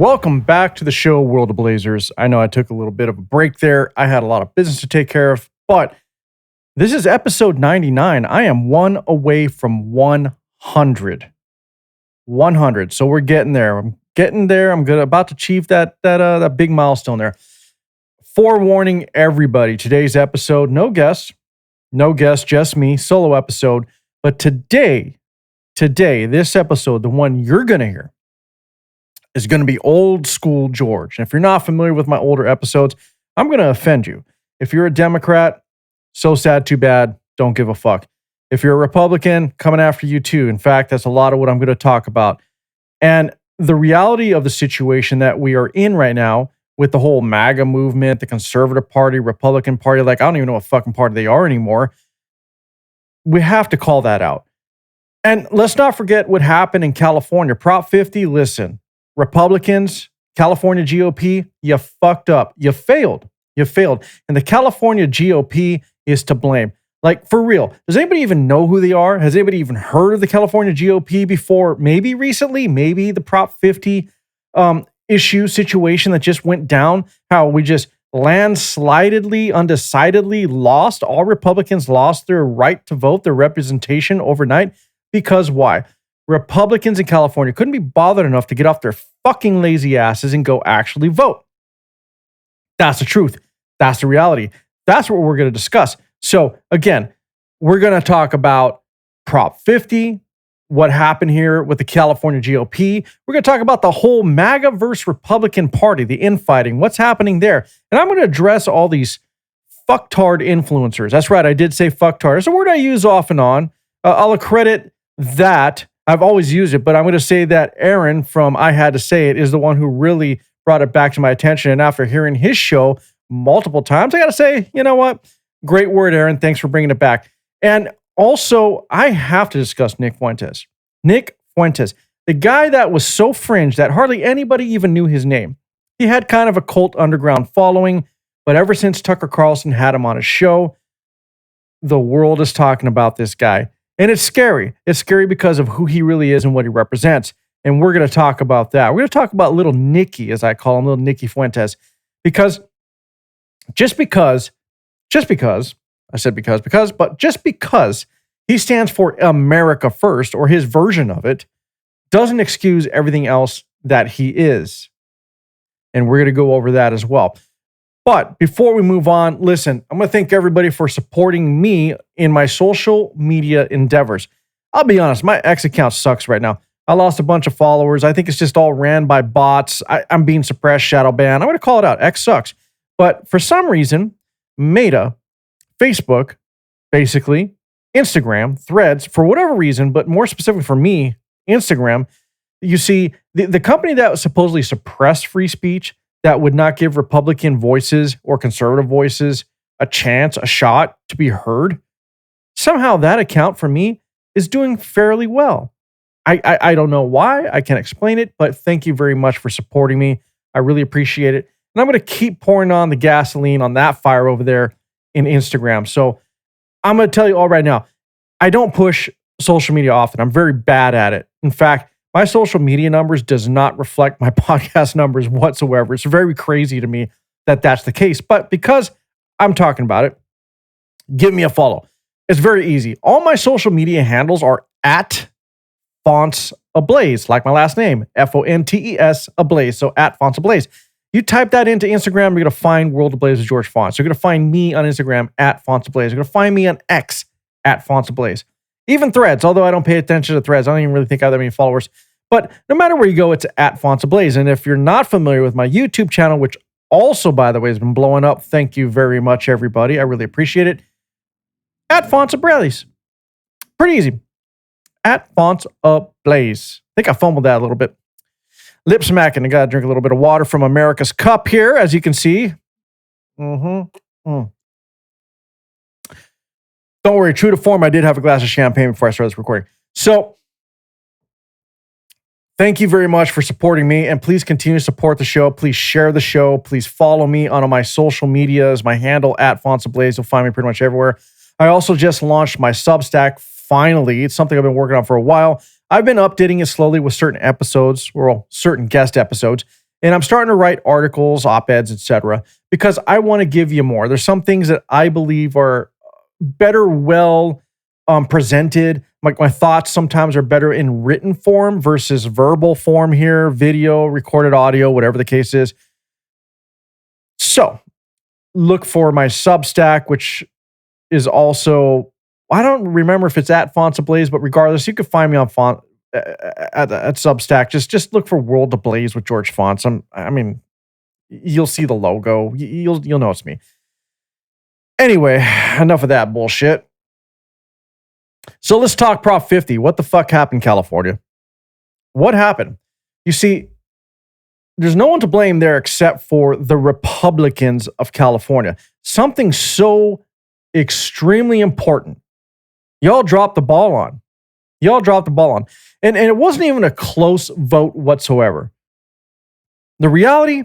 Welcome back to the show, World of Blazers. I know I took a little bit of a break there. I had a lot of business to take care of, but this is episode 99. I am one away from 100. 100. So we're getting there. I'm getting there. I'm about to achieve that big milestone there. Forewarning everybody, today's episode, no guests, just me, solo episode. But today, this episode, the one you're going to hear, is going to be old school George. And if you're not familiar with my older episodes, I'm going to offend you. If you're a Democrat, so sad, too bad, don't give a fuck. If you're a Republican, coming after you too. In fact, that's a lot of what I'm going to talk about. And the reality of the situation that we are in right now with the whole MAGA movement, the Conservative Party, Republican Party, like I don't even know what fucking party they are anymore. We have to call that out. And let's not forget what happened in California. Prop 50, listen, Republicans, California GOP, you fucked up. You failed. And the California GOP is to blame. Like, for real, does anybody even know who they are? Has anybody even heard of the California GOP before? Maybe recently, maybe the Prop 50 issue situation that just went down, how we just landslidedly, undecidedly lost. All Republicans lost their right to vote, their representation overnight. Because why? Republicans in California couldn't be bothered enough to get off their fucking lazy asses and go actually vote. That's the truth. That's the reality. That's what we're going to discuss. So again, we're going to talk about Prop 50, what happened here with the California GOP. We're going to talk about the whole MAGA versus Republican Party, the infighting, what's happening there. And I'm going to address all these fucktard influencers. That's right, I did say fucktard. It's a word I use off and on. I'll accredit that. I've always used it, but I'm going to say that Aaron from I Had to Say It is the one who really brought it back to my attention. And after hearing his show multiple times, I got to say, you know what? Great word, Aaron. Thanks for bringing it back. And also, I have to discuss Nick Fuentes. Nick Fuentes, the guy that was so fringe that hardly anybody even knew his name. He had kind of a cult underground following, but ever since Tucker Carlson had him on his show, the world is talking about this guy. And it's scary. It's scary because of who he really is and what he represents. And we're going to talk about that. We're going to talk about little Nicky, as I call him, little Nicky Fuentes. Because just because he stands for America First, or his version of it, doesn't excuse everything else that he is. And we're going to go over that as well. But before we move on, listen, I'm going to thank everybody for supporting me in my social media endeavors. I'll be honest, my X account sucks right now. I lost a bunch of followers. I think it's just all ran by bots. I'm being suppressed, shadow banned. I'm going to call it out. X sucks. But for some reason, Meta, Facebook, basically, Instagram, Threads, for whatever reason, but more specifically for me, Instagram, you see, the company that supposedly suppressed free speech, that would not give Republican voices or conservative voices a chance, a shot to be heard, somehow that account for me is doing fairly well. I don't know why. I can't explain it, but thank you very much for supporting me. I really appreciate it. And I'm going to keep pouring on the gasoline on that fire over there in Instagram. So I'm going to tell you all right now, I don't push social media often. I'm very bad at it. In fact, my social media numbers does not reflect my podcast numbers whatsoever. It's very crazy to me that that's the case. But because I'm talking about it, give me a follow. It's very easy. All my social media handles are at Fonts Ablaze, like my last name, Fontes Ablaze. So at Fonts Ablaze. You type that into Instagram, you're going to find World of Blaze with George Fonts. You're going to find me on Instagram at Fonts Ablaze. You're going to find me on X at Fonts Ablaze. Even Threads, although I don't pay attention to Threads. I don't even really think I have that many followers. But no matter where you go, it's at Fonts Ablaze. And if you're not familiar with my YouTube channel, which also, by the way, has been blowing up, thank you very much, everybody. I really appreciate it. At Fonts Ablaze. Pretty easy. At Fonts Ablaze. I think I fumbled that a little bit. Lip smacking. I got to drink a little bit of water from America's cup here, as you can see. Don't worry, true to form, I did have a glass of champagne before I started this recording. So, thank you very much for supporting me, and please continue to support the show. Please share the show. Please follow me on my social medias. My handle at Fonts Ablaze. You'll find me pretty much everywhere. I also just launched my Substack. Finally, it's something I've been working on for a while. I've been updating it slowly with certain episodes, or certain guest episodes. And I'm starting to write articles, op-eds, etc., because I want to give you more. There's some things that I believe are better presented. Like my thoughts sometimes are better in written form versus verbal form here, video, recorded audio, whatever the case is. So look for my Substack, which is also, I don't remember if it's at Fonts Ablaze, but regardless, you can find me on at Substack. Just look for World Ablaze with George Fonts. You'll see the logo. You'll know it's me. Anyway, enough of that bullshit. So let's talk Prop 50. What the fuck happened in California? What happened? You see, there's no one to blame there except for the Republicans of California. Something so extremely important. Y'all dropped the ball on. And it wasn't even a close vote whatsoever. The reality,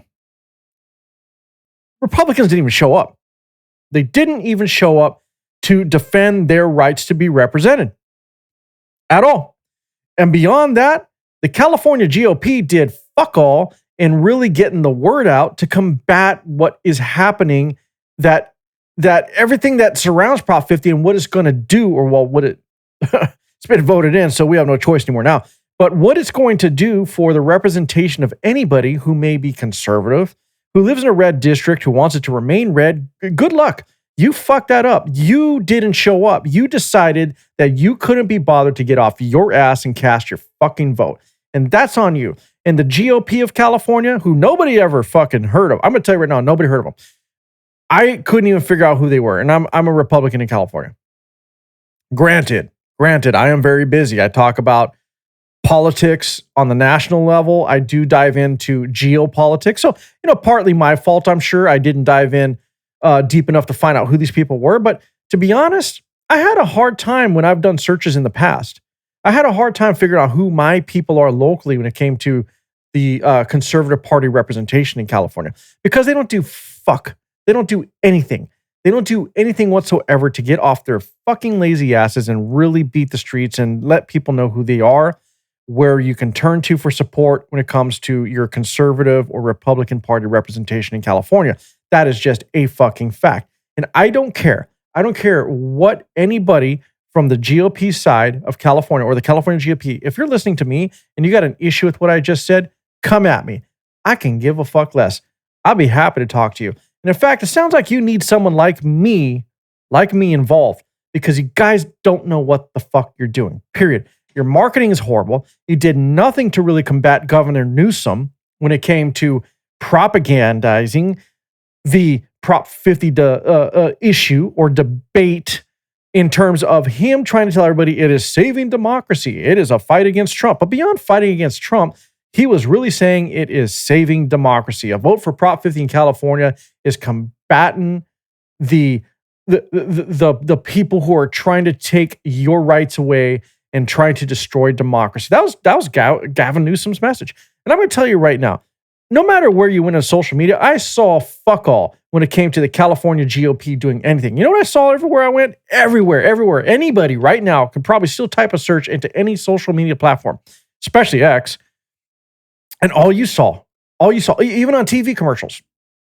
Republicans didn't even show up. They didn't even show up to defend their rights to be represented at all. And beyond that, the California GOP did fuck all in really getting the word out to combat what is happening, that everything that surrounds Prop 50 and what it's going to do, or well, what it it's been voted in, so we have no choice anymore now. But what it's going to do for the representation of anybody who may be conservative, who lives in a red district, who wants it to remain red, good luck. You fucked that up. You didn't show up. You decided that you couldn't be bothered to get off your ass and cast your fucking vote. And that's on you. And the GOP of California, who nobody ever fucking heard of, I'm going to tell you right now, nobody heard of them. I couldn't even figure out who they were. And I'm a Republican in California. Granted, I am very busy. I talk about politics on the national level. I do dive into geopolitics. So, partly my fault, I'm sure. I didn't dive in deep enough to find out who these people were. But to be honest, I had a hard time when I've done searches in the past. I had a hard time figuring out who my people are locally when it came to the Conservative Party representation in California, because they don't do fuck. They don't do anything. They don't do anything whatsoever to get off their fucking lazy asses and really beat the streets and let people know who they are, where you can turn to for support when it comes to your Conservative or Republican Party representation in California. That is just a fucking fact. And I don't care. I don't care what anybody from the GOP side of California or the California GOP, if you're listening to me and you got an issue with what I just said, come at me. I can give a fuck less. I'll be happy to talk to you. And in fact, it sounds like you need someone like me involved, because you guys don't know what the fuck you're doing, period. Your marketing is horrible. You did nothing to really combat Governor Newsom when it came to propagandizing the Prop 50 issue or debate, in terms of him trying to tell everybody it is saving democracy. It is a fight against Trump. But beyond fighting against Trump, he was really saying it is saving democracy. A vote for Prop 50 in California is combating the people who are trying to take your rights away and trying to destroy democracy. That was Gavin Newsom's message. And I'm going to tell you right now, no matter where you went on social media, I saw fuck all when it came to the California GOP doing anything. You know what I saw everywhere I went? Everywhere. Anybody right now could probably still type a search into any social media platform, especially X, and all you saw, even on TV commercials,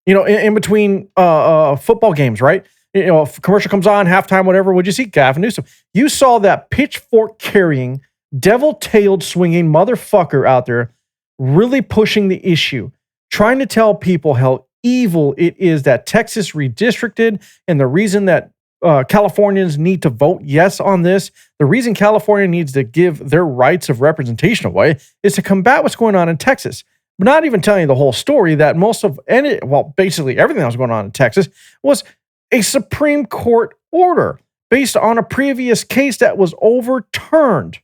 in between football games, right? If a commercial comes on, halftime, whatever, would you see? Gavin Newsom. You saw that pitchfork carrying, devil-tailed swinging motherfucker out there really pushing the issue, trying to tell people how evil it is that Texas redistricted, and the reason that Californians need to vote yes on this, the reason California needs to give their rights of representation away is to combat what's going on in Texas. But not even telling you the whole story, that basically everything that was going on in Texas was a Supreme Court order based on a previous case that was overturned.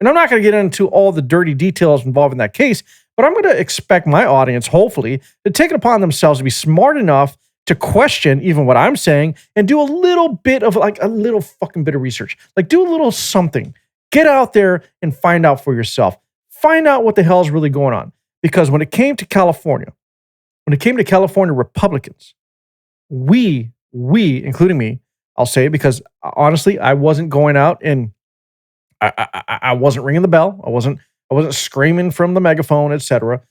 And I'm not going to get into all the dirty details involved in that case, but I'm going to expect my audience, hopefully, to take it upon themselves to be smart enough to question even what I'm saying and do a little bit of a little fucking bit of research. Do a little something. Get out there and find out for yourself. Find out what the hell is really going on. Because when it came to California Republicans, we, including me, I'll say it because honestly, I wasn't going out and I wasn't ringing the bell. I wasn't screaming from the megaphone, etc.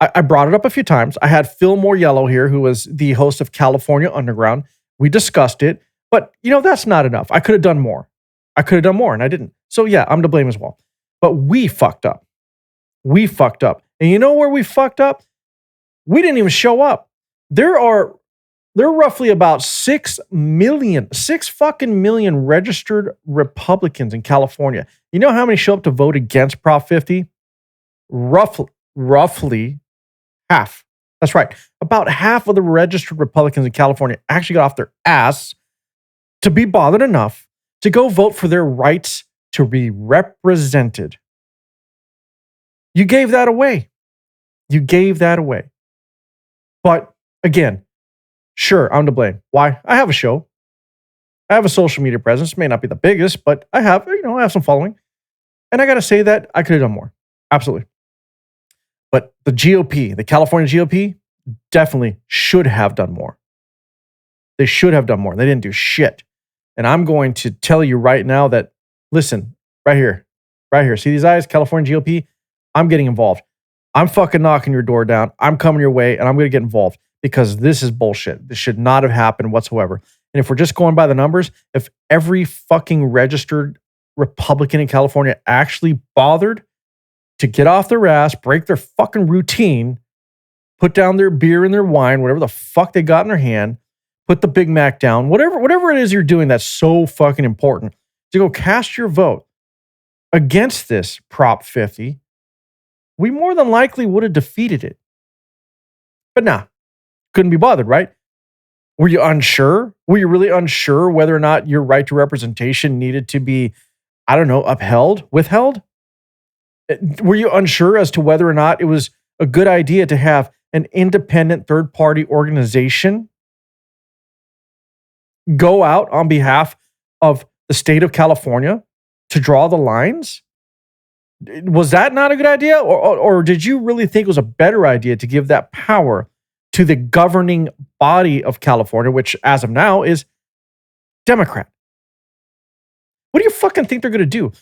I brought it up a few times. I had Phil Yellow here, who was the host of California Underground. We discussed it, but that's not enough. I could have done more. And I didn't. So yeah, I'm to blame as well. But we fucked up. And you know where we fucked up? We didn't even show up. There are roughly about 6 million registered Republicans in California. You know how many show up to vote against Prop 50? Roughly half. That's right. About half of the registered Republicans in California actually got off their ass to be bothered enough to go vote for their rights to be represented. You gave that away. But again, sure, I'm to blame. Why? I have a show. I have a social media presence. May not be the biggest, but I have some following. And I got to say that I could have done more. Absolutely. But the GOP, the California GOP, definitely should have done more. They should have done more. They didn't do shit. And I'm going to tell you right now that, listen, right here. See these eyes, California GOP? I'm getting involved. I'm fucking knocking your door down. I'm coming your way, and I'm going to get involved because this is bullshit. This should not have happened whatsoever. And if we're just going by the numbers, if every fucking registered Republican in California actually bothered to get off their ass, break their fucking routine, put down their beer and their wine, whatever the fuck they got in their hand, put the Big Mac down, whatever it is you're doing that's so fucking important, to go cast your vote against this Prop 50, we more than likely would have defeated it. But nah, couldn't be bothered, right? Were you unsure? Were you really unsure whether or not your right to representation needed to be, withheld? Were you unsure as to whether or not it was a good idea to have an independent third-party organization go out on behalf of the state of California to draw the lines? Was that not a good idea? Or did you really think it was a better idea to give that power to the governing body of California, which as of now is Democrat? What do you fucking think they're going to do?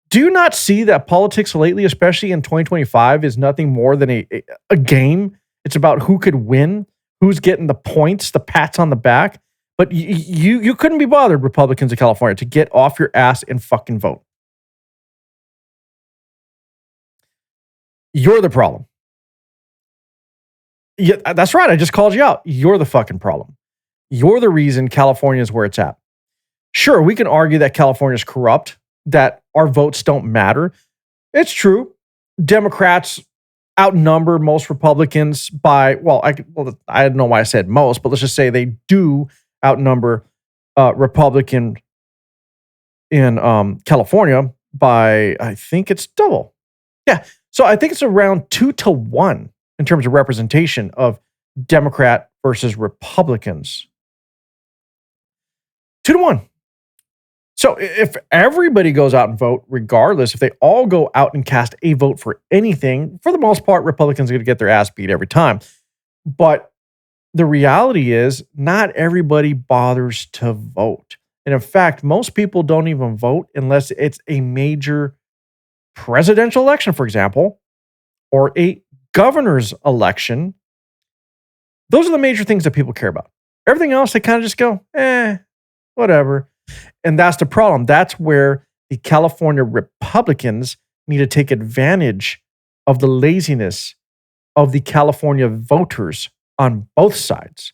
Do you not see that politics lately, especially in 2025, is nothing more than a game? It's about who could win, who's getting the points, the pats on the back. But you couldn't be bothered, Republicans of California, to get off your ass and fucking vote. You're the problem. Yeah, that's right. I just called you out. You're the fucking problem. You're the reason California is where it's at. Sure, we can argue that California is corrupt, that our votes don't matter. It's true. Democrats outnumber most Republicans by, I don't know why I said most, but let's just say they do outnumber Republican in California by, I think it's double. Yeah. So I think it's around 2-1 in terms of representation of Democrat versus Republicans. 2-1. So if everybody goes out and vote, regardless, if they all go out and cast a vote for anything, for the most part, Republicans are going to get their ass beat every time. But the reality is not everybody bothers to vote. And in fact, most people don't even vote unless it's a major presidential election, for example, or a governor's election. Those are the major things that people care about. Everything else, they kind of just go, whatever. And that's the problem. That's where the California Republicans need to take advantage of the laziness of the California voters on both sides,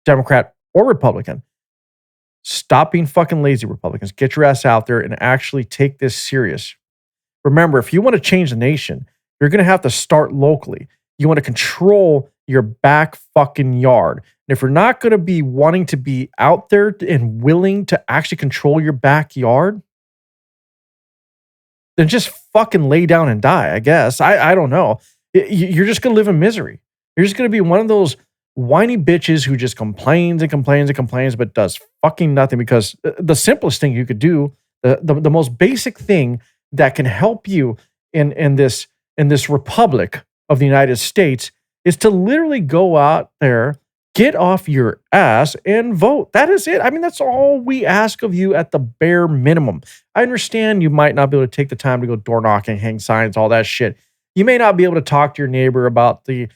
Democrat or Republican. Stop being fucking lazy, Republicans. Get your ass out there and actually take this serious. Remember, if you want to change the nation, you're going to have to start locally. You want to control your back fucking yard. And if you're not going to be wanting to be out there and willing to actually control your backyard, then just fucking lay down and die, I guess. I don't know. You're just going to live in misery. You're just going to be one of those whiny bitches who just complains and complains and complains, but does fucking nothing, because the simplest thing you could do, the most basic thing that can help you in this republic of the United States is to literally go out there, get off your ass and vote. That is it. I mean, that's all we ask of you at the bare minimum. I understand you might not be able to take the time to go door knocking, hang signs, all that shit. You may not be able to talk to your neighbor about the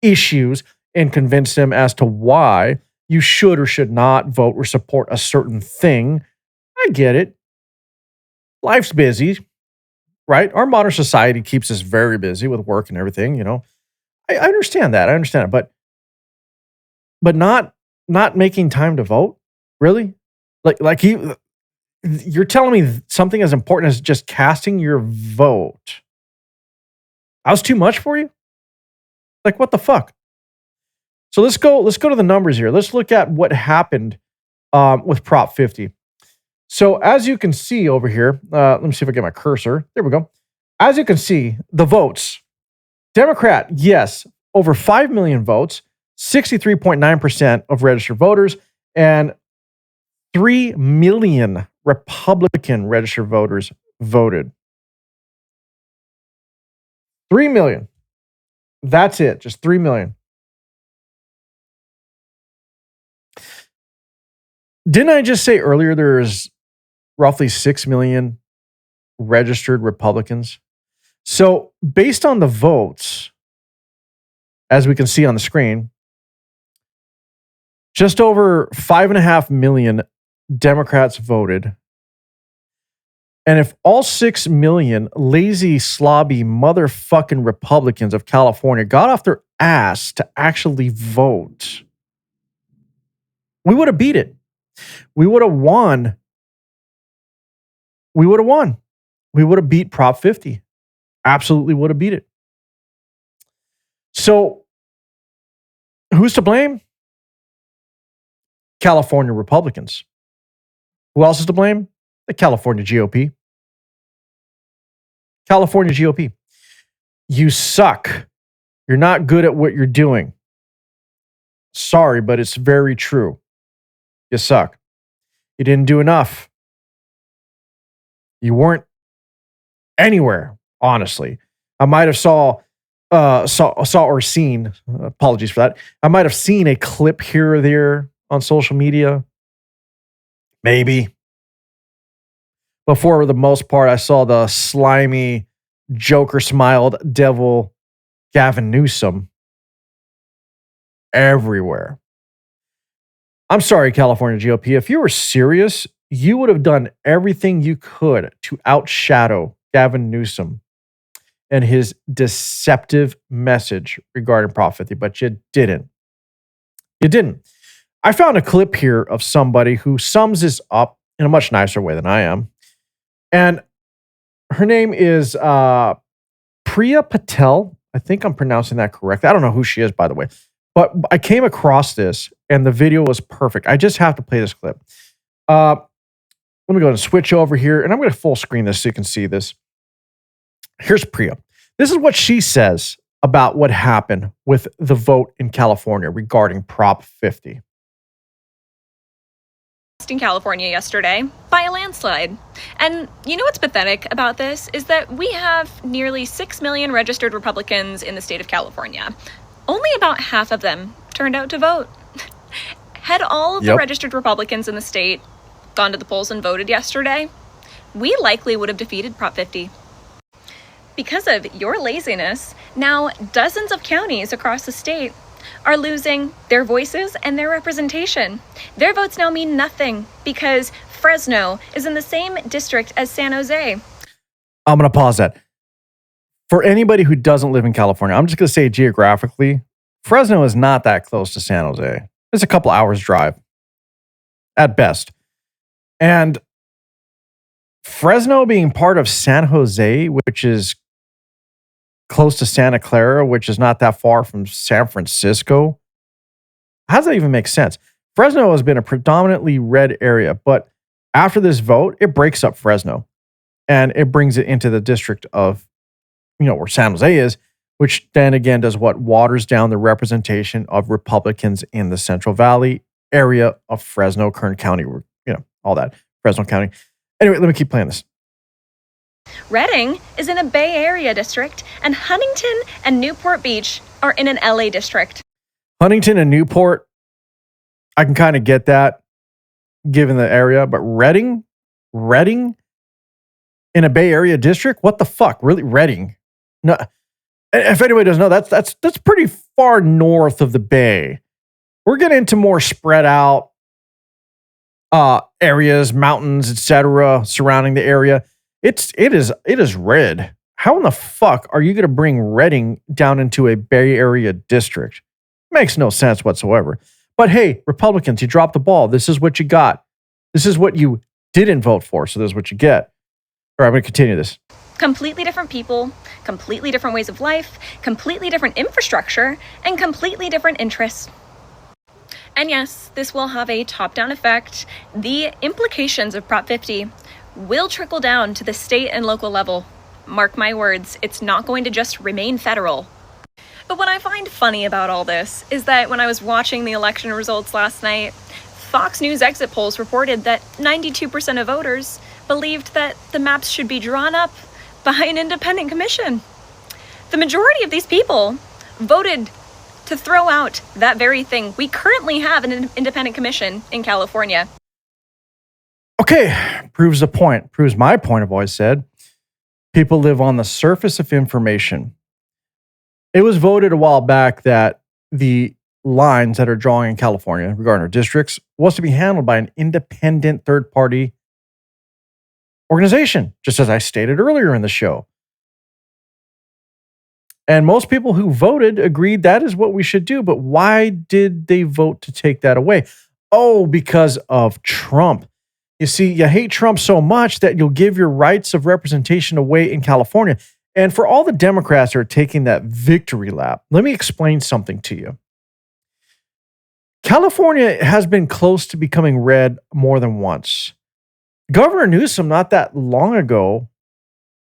issues and convince them as to why you should or should not vote or support a certain thing. I get it. Life's busy, right? Our modern society keeps us very busy with work and everything, you know. I understand that. I understand it. But not making time to vote? Really? Like you're telling me something as important as just casting your vote. That was too much for you? Like, what the fuck? So let's go to the numbers here. Let's look at what happened with Prop 50. So as you can see over here, let me see if I get my cursor. There we go. As you can see, the votes. Democrat, yes, over 5 million votes, 63.9% of registered voters, and 3 million Republican registered voters voted. 3 million. That's it, just 3 million. Didn't I just say earlier there's roughly 6 million registered Republicans? So based on the votes, as we can see on the screen, just over 5.5 million Democrats voted. And if all 6 million lazy, slobby, motherfucking Republicans of California got off their ass to actually vote, we would have beat it. We would have won. We would have won. We would have beat Prop 50. Absolutely would have beat it. So, who's to blame? California Republicans. Who else is to blame? The California GOP. California GOP. You suck. You're not good at what you're doing. Sorry, but it's very true. You suck. You didn't do enough. You weren't anywhere, honestly. I might have saw or seen, apologies for that. I might have seen a clip here or there on social media. Maybe. But for the most part, I saw the slimy, Joker-smiled devil Gavin Newsom everywhere. I'm sorry, California GOP. If you were serious, you would have done everything you could to outshadow Gavin Newsom and his deceptive message regarding Prop 50, but you didn't. You didn't. I found a clip here of somebody who sums this up in a much nicer way than I am. And her name is Priya Patel. I think I'm pronouncing that correct. I don't know who she is, by the way. But I came across this, and the video was perfect. I just have to play this clip. Let me go ahead and switch over here, and I'm going to full screen this so you can see this. Here's Priya. This is what she says about what happened with the vote in California regarding Prop 50. In California yesterday by a landslide. And you know what's pathetic about this is that we have nearly 6 million registered Republicans in the state of California. Only about half of them turned out to vote. Had all of the registered Republicans in the state gone to the polls and voted yesterday, we likely would have defeated Prop 50. Because of your laziness, now dozens of counties across the state are losing their voices and their representation. Their votes now mean nothing because Fresno is in the same district as San Jose. I'm going to pause that. For anybody who doesn't live in California, I'm just going to say geographically, Fresno is not that close to San Jose. It's a couple hours drive at best. And Fresno being part of San Jose, which is close to Santa Clara, which is not that far from San Francisco. How does that even make sense? Fresno has been a predominantly red area, but after this vote, it breaks up Fresno and it brings it into the district of, where San Jose is, which then again does what? Waters down the representation of Republicans in the Central Valley area of Fresno, Kern County, all that, Fresno County. Anyway, let me keep playing this. Redding is in a Bay Area district, and Huntington and Newport Beach are in an LA district. Huntington and Newport, I can kind of get that given the area, but Redding in a Bay Area district? What the fuck? Really? Redding? No, And if anybody doesn't know, that's pretty far north of the Bay. We're getting into more spread out areas, mountains, etc., surrounding the area. It is red. How in the fuck are you going to bring Redding down into a Bay Area district? Makes no sense whatsoever. But hey, Republicans, you dropped the ball. This is what you got. This is what you didn't vote for, so this is what you get. All right, I'm going to continue this. Completely different people, completely different ways of life, completely different infrastructure, and completely different interests. And yes, this will have a top-down effect. The implications of Prop 50 will trickle down to the state and local level. Mark my words, it's not going to just remain federal. But what I find funny about all this is that when I was watching the election results last night, Fox News exit polls reported that 92% of voters believed that the maps should be drawn up by an independent commission. The majority of these people voted to throw out that very thing. We currently have an independent commission in California. Okay, proves the point. Proves my point I've always said. People live on the surface of information. It was voted a while back that the lines that are drawing in California regarding our districts was to be handled by an independent third-party organization, just as I stated earlier in the show. And most people who voted agreed that is what we should do. But why did they vote to take that away? Oh, because of Trump. You see, you hate Trump so much that you'll give your rights of representation away in California. And for all the Democrats that are taking that victory lap, let me explain something to you. California has been close to becoming red more than once. Governor Newsom, not that long ago,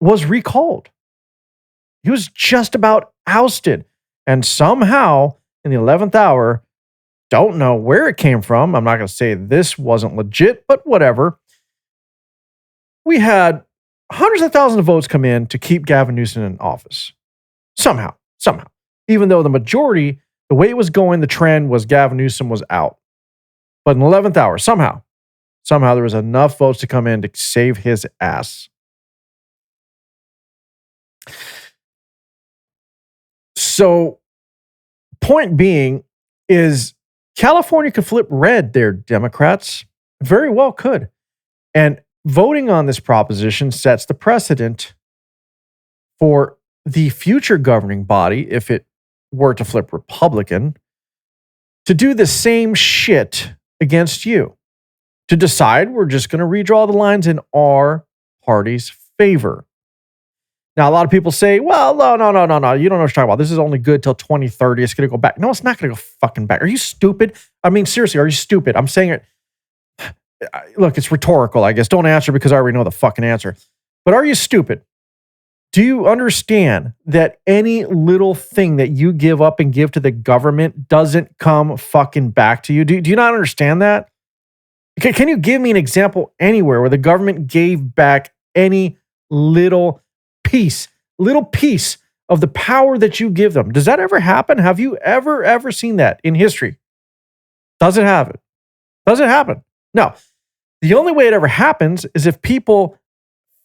was recalled. He was just about ousted. And somehow, in the 11th hour, don't know where it came from. I'm not going to say this wasn't legit, but whatever. We had hundreds of thousands of votes come in to keep Gavin Newsom in office. Somehow. Even though the majority, the way it was going, the trend was Gavin Newsom was out. But in the 11th hour, somehow there was enough votes to come in to save his ass. So, point being is California could flip red there, Democrats. Very well could. And voting on this proposition sets the precedent for the future governing body, if it were to flip Republican, to do the same shit against you. To decide we're just going to redraw the lines in our party's favor. Now, a lot of people say, well, no. You don't know what you're talking about. This is only good till 2030. It's going to go back. No, it's not going to go fucking back. Are you stupid? I mean, seriously, are you stupid? I'm saying it. Look, it's rhetorical, I guess. Don't answer because I already know the fucking answer. But are you stupid? Do you understand that any little thing that you give up and give to the government doesn't come fucking back to you? Do you not understand that? Can you give me an example anywhere where the government gave back any little piece of the power that you give them? Does that ever happen? Have you ever seen that in history? Does it happen? No. The only way it ever happens is if people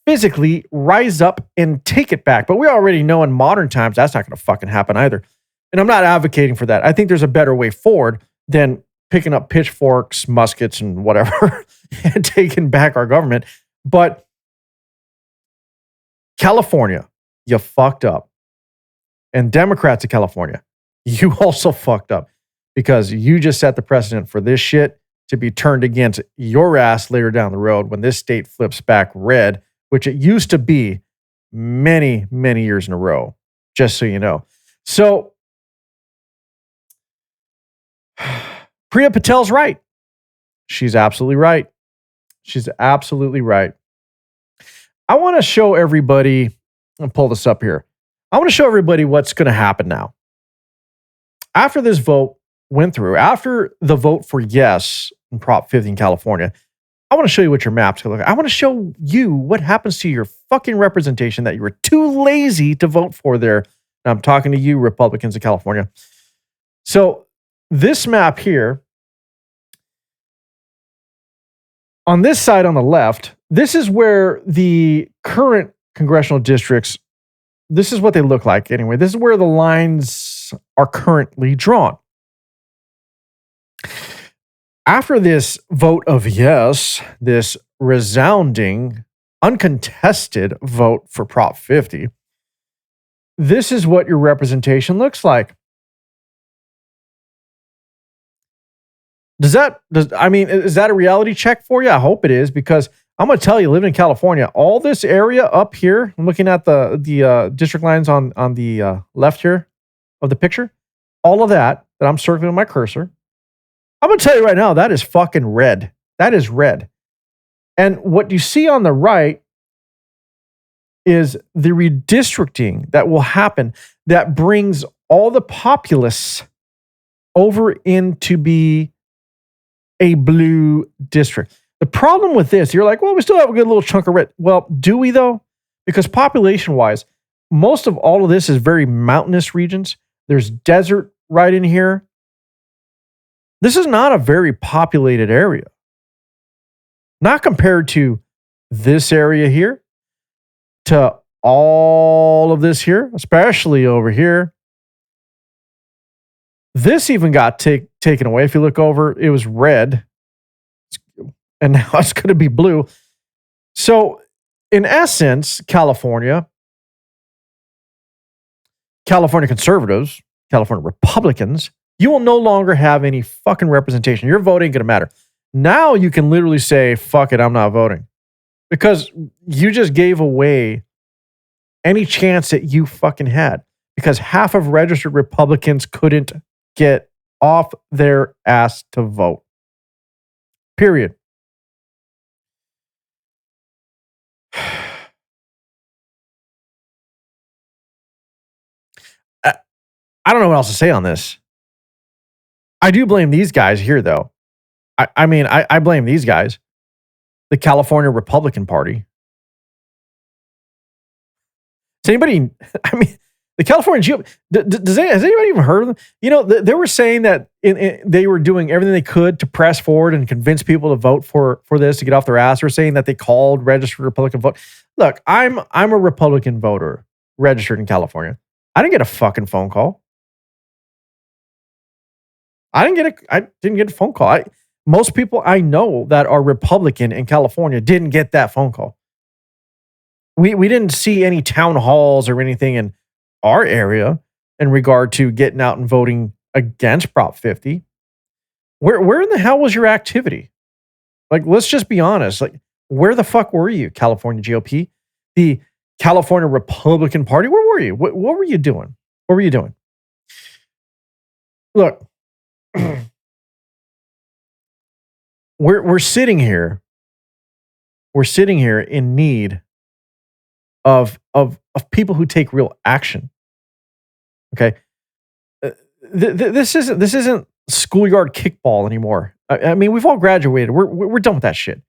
physically rise up and take it back. But we already know in modern times that's not going to fucking happen either. And I'm not advocating for that. I think there's a better way forward than picking up pitchforks, muskets, and whatever and taking back our government. But California, you fucked up. And Democrats of California, you also fucked up because you just set the precedent for this shit to be turned against your ass later down the road when this state flips back red, which it used to be many, many years in a row, just so you know. So, Priya Patel's right. She's absolutely right. I want to show everybody, I'll pull this up here. I want to show everybody what's going to happen now. After this vote went through, after the vote for yes in Prop 50 in California, I want to show you what your map's going to look like. I want to show you what happens to your fucking representation that you were too lazy to vote for there. Now, I'm talking to you, Republicans of California. So this map here, on this side on the left, this is where the current congressional districts this is what they look like anyway. This is where the lines are currently drawn. After this vote of yes, this resounding, uncontested vote for Prop 50, this is what your representation looks like. Is that a reality check for you? I hope it is, because I'm going to tell you, living in California, all this area up here, I'm looking at the district lines on the left here of the picture, all of that I'm circling with my cursor, I'm going to tell you right now, that is fucking red. That is red. And what you see on the right is the redistricting that will happen that brings all the populists over in to be a blue district. The problem with this, you're like, well, we still have a good little chunk of red. Well, do we though? Because population-wise, most of all of this is very mountainous regions. There's desert right in here. This is not a very populated area. Not compared to this area here, to all of this here, especially over here. This even got taken away. If you look over, it was red, and now it's going to be blue. So, in essence, California conservatives, California Republicans, you will no longer have any fucking representation. Your vote ain't going to matter. Now you can literally say, fuck it, I'm not voting. Because you just gave away any chance that you fucking had. Because half of registered Republicans couldn't get off their ass to vote. Period. I don't know what else to say on this. I do blame these guys here, though. I blame these guys. The California Republican Party. Does anybody, the California GOP, has anybody even heard of them? You know, they were saying that they were doing everything they could to press forward and convince people to vote for this, to get off their ass. They're saying that they called registered Republican vote. Look, I'm a Republican voter registered in California. I didn't get a fucking phone call. I didn't get a phone call. Most people I know that are Republican in California didn't get that phone call. We didn't see any town halls or anything in our area in regard to getting out and voting against Prop 50. Where in the hell was your activity? Like, let's just be honest. Like, where the fuck were you, California GOP? The California Republican Party? Where were you? What were you doing? What were you doing? Look, we're sitting here. We're sitting here in need of people who take real action. Okay, this isn't schoolyard kickball anymore. I mean, we've all graduated. We're done with that shit.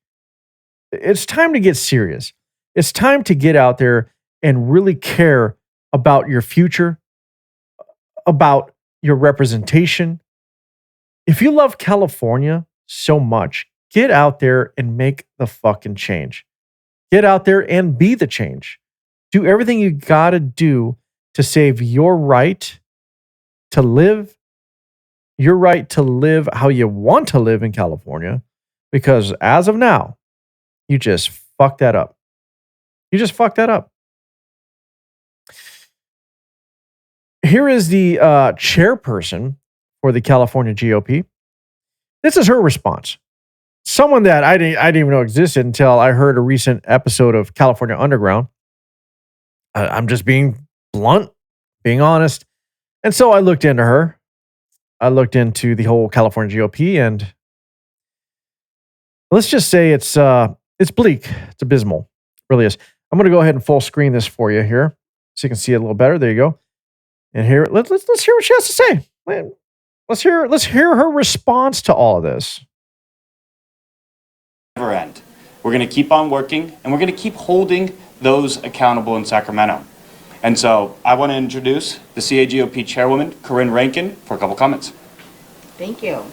It's time to get serious. It's time to get out there and really care about your future, about your representation. If you love California so much, get out there and make the fucking change. Get out there and be the change. Do everything you gotta do to save your right to live, your right to live how you want to live in California, because as of now, you just fucked that up. You just fucked that up. Here is the chairperson for the California GOP. This is her response. Someone that I didn't even know existed until I heard a recent episode of California Underground. I'm just being blunt, being honest. And so I looked into her. I looked into the whole California GOP, and let's just say it's bleak. It's abysmal. It really is. I'm going to go ahead and full screen this for you here so you can see it a little better. There you go. And here, let's hear what she has to say. Let's hear her response to all of this. Never end. We're going to keep on working, and we're going to keep holding those accountable in Sacramento. And so I want to introduce the CA GOP chairwoman, Corrin Rankin, for a couple comments. Thank you.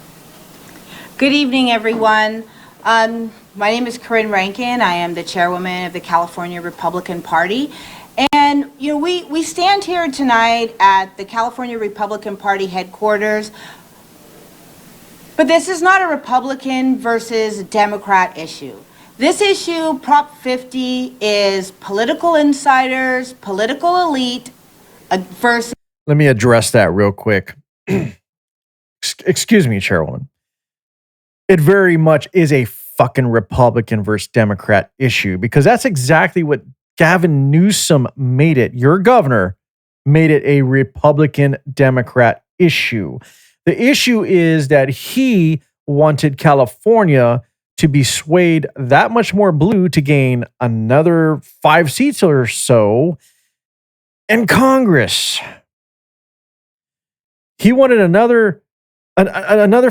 Good evening, everyone. My name is Corrin Rankin. I am the chairwoman of the California Republican Party. And And, we stand here tonight at the California Republican Party headquarters, but this is not a Republican versus Democrat issue. This issue, Prop 50, is political insiders, political elite versus... Let me address that real quick. Excuse me, Chairwoman. It very much is a fucking Republican versus Democrat issue, because that's exactly what Gavin Newsom made it. Your governor made it a Republican-Democrat issue. The issue is that he wanted California to be swayed that much more blue to gain another 5 seats or so in Congress. He wanted another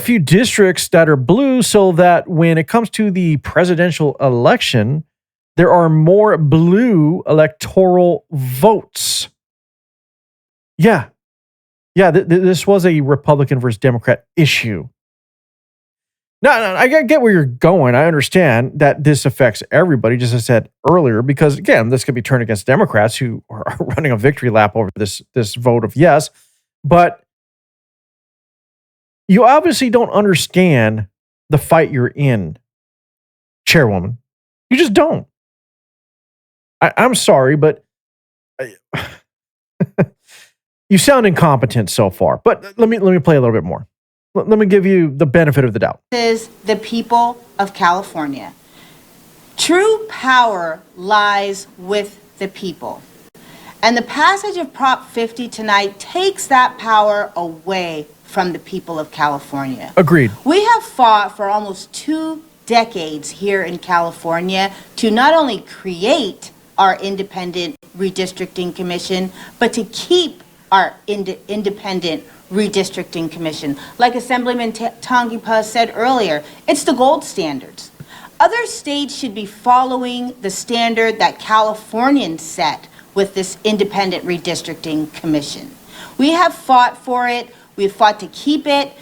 few districts that are blue so that when it comes to the presidential election, there are more blue electoral votes. Yeah. This was a Republican versus Democrat issue. Now, I get where you're going. I understand that this affects everybody, just as I said earlier, because, again, this could be turned against Democrats who are running a victory lap over this vote of yes. But you obviously don't understand the fight you're in, Chairwoman. You just don't. I'm sorry, but you sound incompetent so far. But let me play a little bit more. Let me give you the benefit of the doubt. Is the people of California. True power lies with the people. And the passage of Prop 50 tonight takes that power away from the people of California. Agreed. We have fought for almost 2 decades here in California to not only create our independent redistricting commission, but to keep our independent redistricting commission. Like Assemblyman Tongipa said earlier, it's the gold standards. Other states should be following the standard that Californians set with this independent redistricting commission. We have fought for it. We've fought to keep it.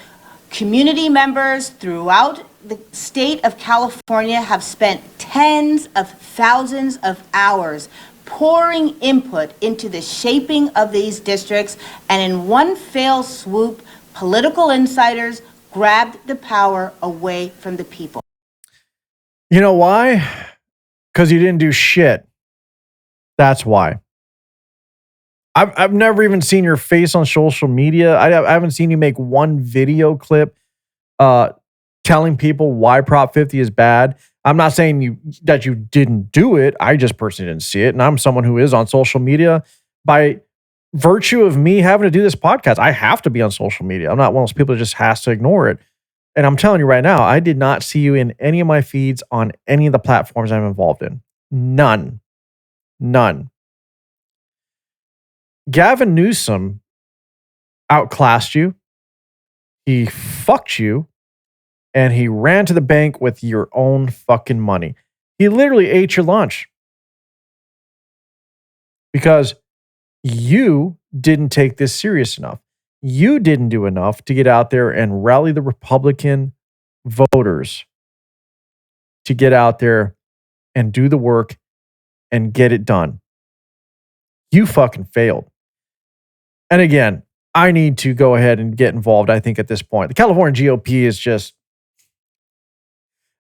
Community members throughout the state of California have spent tens of thousands of hours pouring input into the shaping of these districts, and in one fell swoop, political insiders grabbed the power away from the people. You know why? Because you didn't do shit. That's why. I've never even seen your face on social media. I haven't seen you make one video clip telling people why Prop 50 is bad. I'm not saying that you didn't do it. I just personally didn't see it. And I'm someone who is on social media. By virtue of me having to do this podcast, I have to be on social media. I'm not one of those people that just has to ignore it. And I'm telling you right now, I did not see you in any of my feeds on any of the platforms I'm involved in. None. Gavin Newsom outclassed you. He fucked you. And he ran to the bank with your own fucking money. He literally ate your lunch. Because you didn't take this serious enough. You didn't do enough to get out there and rally the Republican voters to get out there and do the work and get it done. You fucking failed. And again, I need to go ahead and get involved, I think, at this point. The California GOP is just,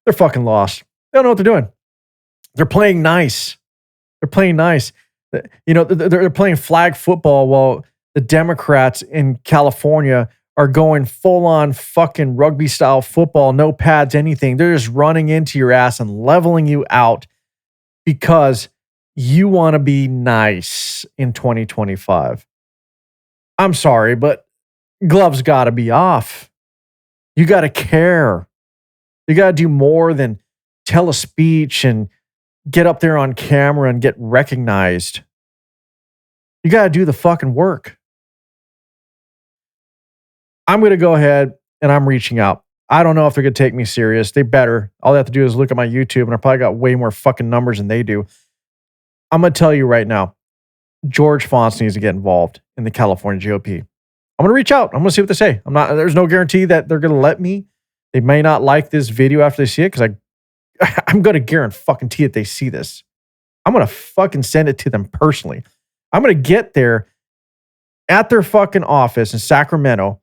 they're fucking lost. They don't know what they're doing. They're playing nice. They're playing nice. You know, they're playing flag football while the Democrats in California are going full-on fucking rugby-style football, no pads, anything. They're just running into your ass and leveling you out because you want to be nice in 2025. I'm sorry, but gloves got to be off. You got to care. You got to do more than tell a speech and get up there on camera and get recognized. You got to do the fucking work. I'm going to go ahead and I'm reaching out. I don't know if they're going to take me serious. They better. All they have to do is look at my YouTube, and I probably got way more fucking numbers than they do. I'm going to tell you right now, George Fonts needs to get involved in the California GOP. I'm going to reach out. I'm going to see what they say. There's no guarantee that they're going to let me. They may not like this video after they see it, because I'm going to guarantee that they see this. I'm going to fucking send it to them personally. I'm going to get there at their fucking office in Sacramento.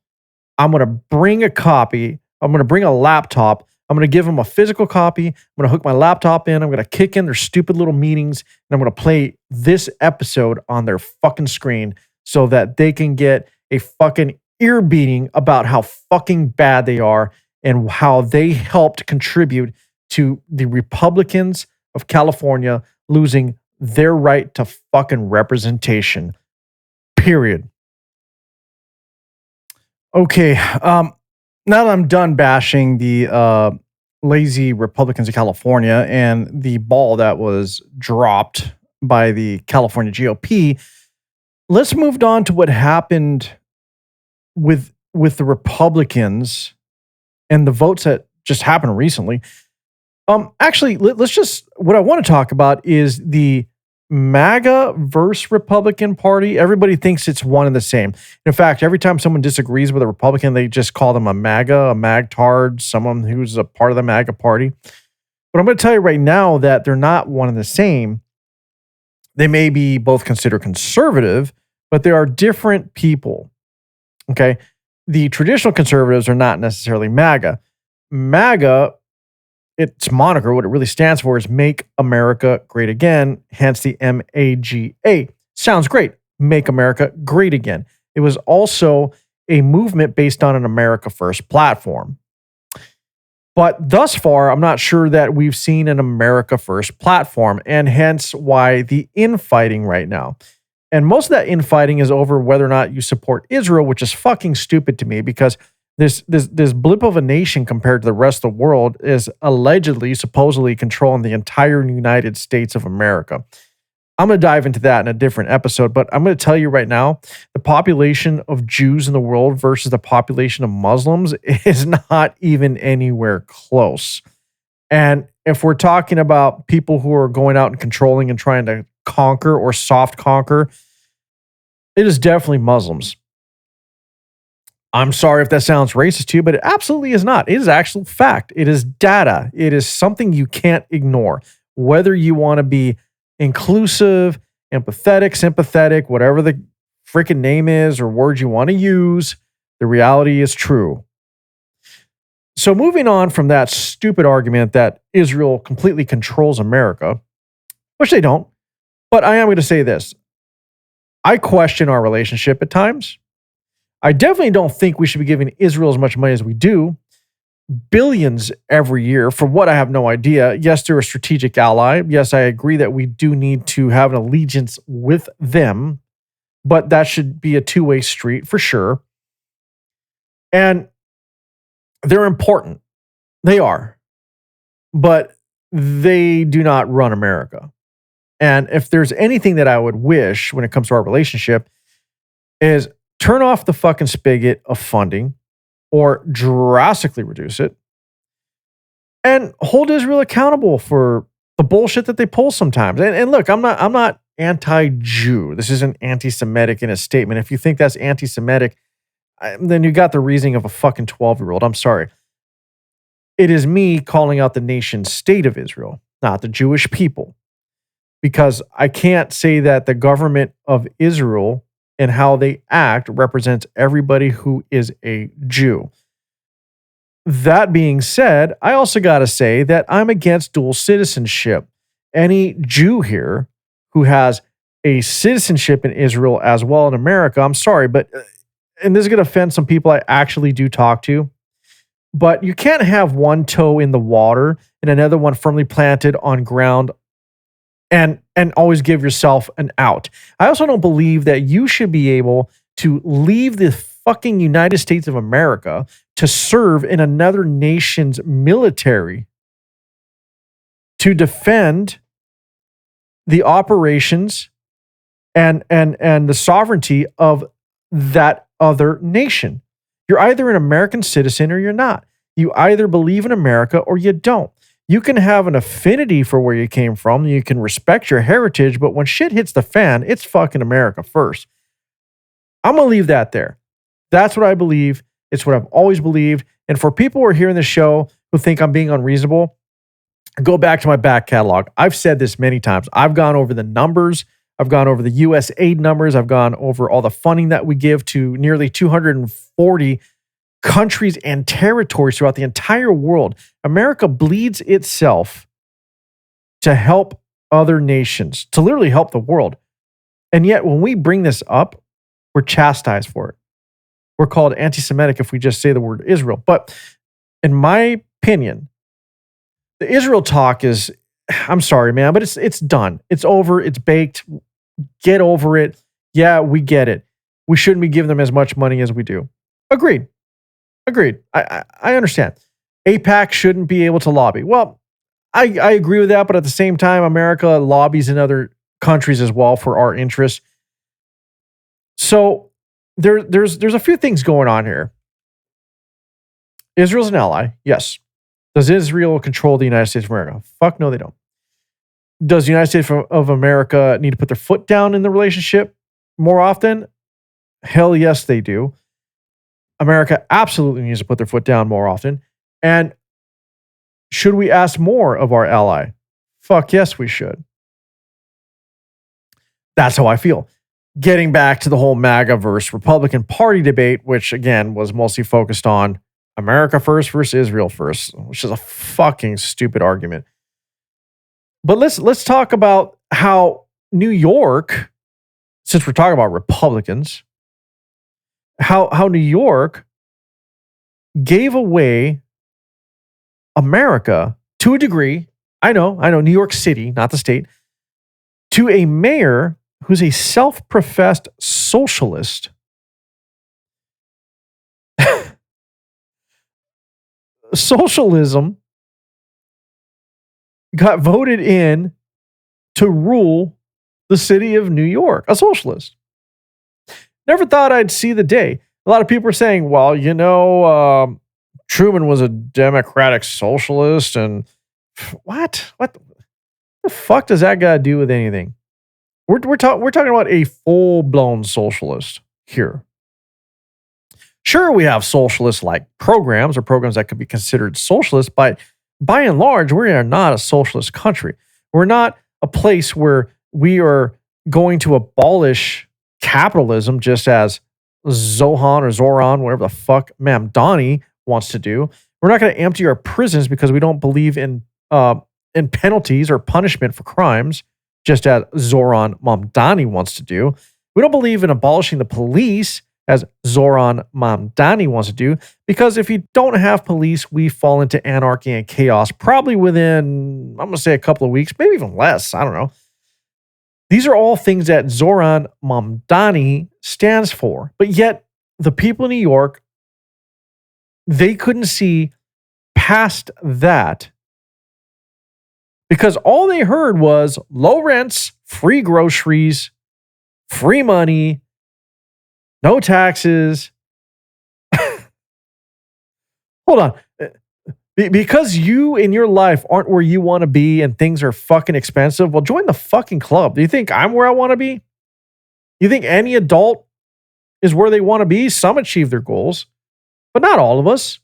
I'm going to bring a copy. I'm going to bring a laptop. I'm going to give them a physical copy. I'm going to hook my laptop in. I'm going to kick in their stupid little meetings, and I'm going to play this episode on their fucking screen so that they can get a fucking ear beating about how fucking bad they are and how they helped contribute to the Republicans of California losing their right to fucking representation. Period. Okay. Now that I'm done bashing the lazy Republicans of California and the ball that was dropped by the California GOP, let's move on to what happened with the Republicans and the votes that just happened recently. Actually, let's just, what I want to talk about is the MAGA versus Republican Party. Everybody thinks it's one and the same. In fact, every time someone disagrees with a Republican, they just call them a MAGA, a magtard, someone who's a part of the MAGA party. But I'm going to tell you right now that they're not one and the same. They may be both considered conservative, but they are different people. Okay? The traditional conservatives are not necessarily MAGA. MAGA, its moniker, what it really stands for is Make America Great Again, hence the MAGA. Sounds great. Make America Great Again. It was also a movement based on an America First platform. But thus far, I'm not sure that we've seen an America First platform, and hence why the infighting right now. And most of that infighting is over whether or not you support Israel, which is fucking stupid to me because this blip of a nation compared to the rest of the world is allegedly, supposedly controlling the entire United States of America. I'm going to dive into that in a different episode, but I'm going to tell you right now, the population of Jews in the world versus the population of Muslims is not even anywhere close. And if we're talking about people who are going out and controlling and trying to conquer or soft conquer, it is definitely Muslims. I'm sorry if that sounds racist to you, but it absolutely is not. It is actual fact. It is data. It is something you can't ignore. Whether you want to be inclusive, empathetic, sympathetic, whatever the freaking name is or word you want to use, the reality is true. So moving on from that stupid argument that Israel completely controls America, which they don't, but I am going to say this. I question our relationship at times. I definitely don't think we should be giving Israel as much money as we do. Billions every year. For what, I have no idea. Yes, they're a strategic ally. Yes, I agree that we do need to have an allegiance with them, but that should be a two-way street for sure. And they're important. They are. But they do not run America. And if there's anything that I would wish when it comes to our relationship is turn off the fucking spigot of funding or drastically reduce it and hold Israel accountable for the bullshit that they pull sometimes. And look, I'm not anti-Jew. This isn't anti-Semitic in a statement. If you think that's anti-Semitic, then you got the reasoning of a fucking 12-year-old. I'm sorry. It is me calling out the nation state of Israel, not the Jewish people. Because I can't say that the government of Israel and how they act represents everybody who is a Jew. That being said, I also got to say that I'm against dual citizenship. Any Jew here who has a citizenship in Israel as well in America, I'm sorry, but, and this is going to offend some people I actually do talk to, but you can't have one toe in the water and another one firmly planted on ground and always give yourself an out. I also don't believe that you should be able to leave the fucking United States of America to serve in another nation's military to defend the operations and the sovereignty of that other nation. You're either an American citizen or you're not. You either believe in America or you don't. You can have an affinity for where you came from. You can respect your heritage, but when shit hits the fan, it's fucking America first. I'm going to leave that there. That's what I believe. It's what I've always believed. And for people who are hearing the show who think I'm being unreasonable, go back to my back catalog. I've said this many times. I've gone over the numbers. I've gone over the U.S. aid numbers. I've gone over all the funding that we give to nearly 240 countries and territories throughout the entire world. America bleeds itself to help other nations, to literally help the world. And yet, when we bring this up, we're chastised for it. We're called anti-Semitic if we just say the word Israel. But in my opinion, the Israel talk is, I'm sorry, man, but it's done. It's over. It's baked. Get over it. Yeah, we get it. We shouldn't be giving them as much money as we do. Agreed. I understand. AIPAC shouldn't be able to lobby. Well, I agree with that, but at the same time, America lobbies in other countries as well for our interests. So there's a few things going on here. Israel's an ally, yes. Does Israel control the United States of America? Fuck no, they don't. Does the United States of America need to put their foot down in the relationship more often? Hell yes, they do. America absolutely needs to put their foot down more often. And should we ask more of our ally? Fuck yes, we should. That's how I feel. Getting back to the whole MAGA versus Republican Party debate, which again was mostly focused on America first versus Israel first, which is a fucking stupid argument. But let's talk about how New York, since we're talking about Republicans, how New York gave away America to a degree. I know, New York City, not the state, to a mayor who's a self-professed socialist. Socialism got voted in to rule the city of New York, a socialist. Never thought I'd see the day. A lot of people are saying, well, Truman was a democratic socialist, and what the fuck does that got to do with anything? We're talking about a full-blown socialist here. Sure, we have socialist-like programs or programs that could be considered socialist, but by and large, we are not a socialist country. We're not a place where we are going to abolish capitalism just as Zohan or Zoran, whatever the fuck Mamdani wants to do. We're not going to empty our prisons because we don't believe in penalties or punishment for crimes, just as Zoran Mamdani wants to do. We don't believe in abolishing the police, as Zoran Mamdani wants to do, because if you don't have police, we fall into anarchy and chaos probably within, I'm going to say a couple of weeks, maybe even less. I don't know. These are all things that Zoran Mamdani stands for. But yet, the people in New York, they couldn't see past that because all they heard was low rents, free groceries, free money, no taxes. Hold on. Because you in your life aren't where you want to be and things are fucking expensive, well, join the fucking club. Do you think I'm where I want to be? You think any adult is where they want to be? Some achieve their goals, but not all of us.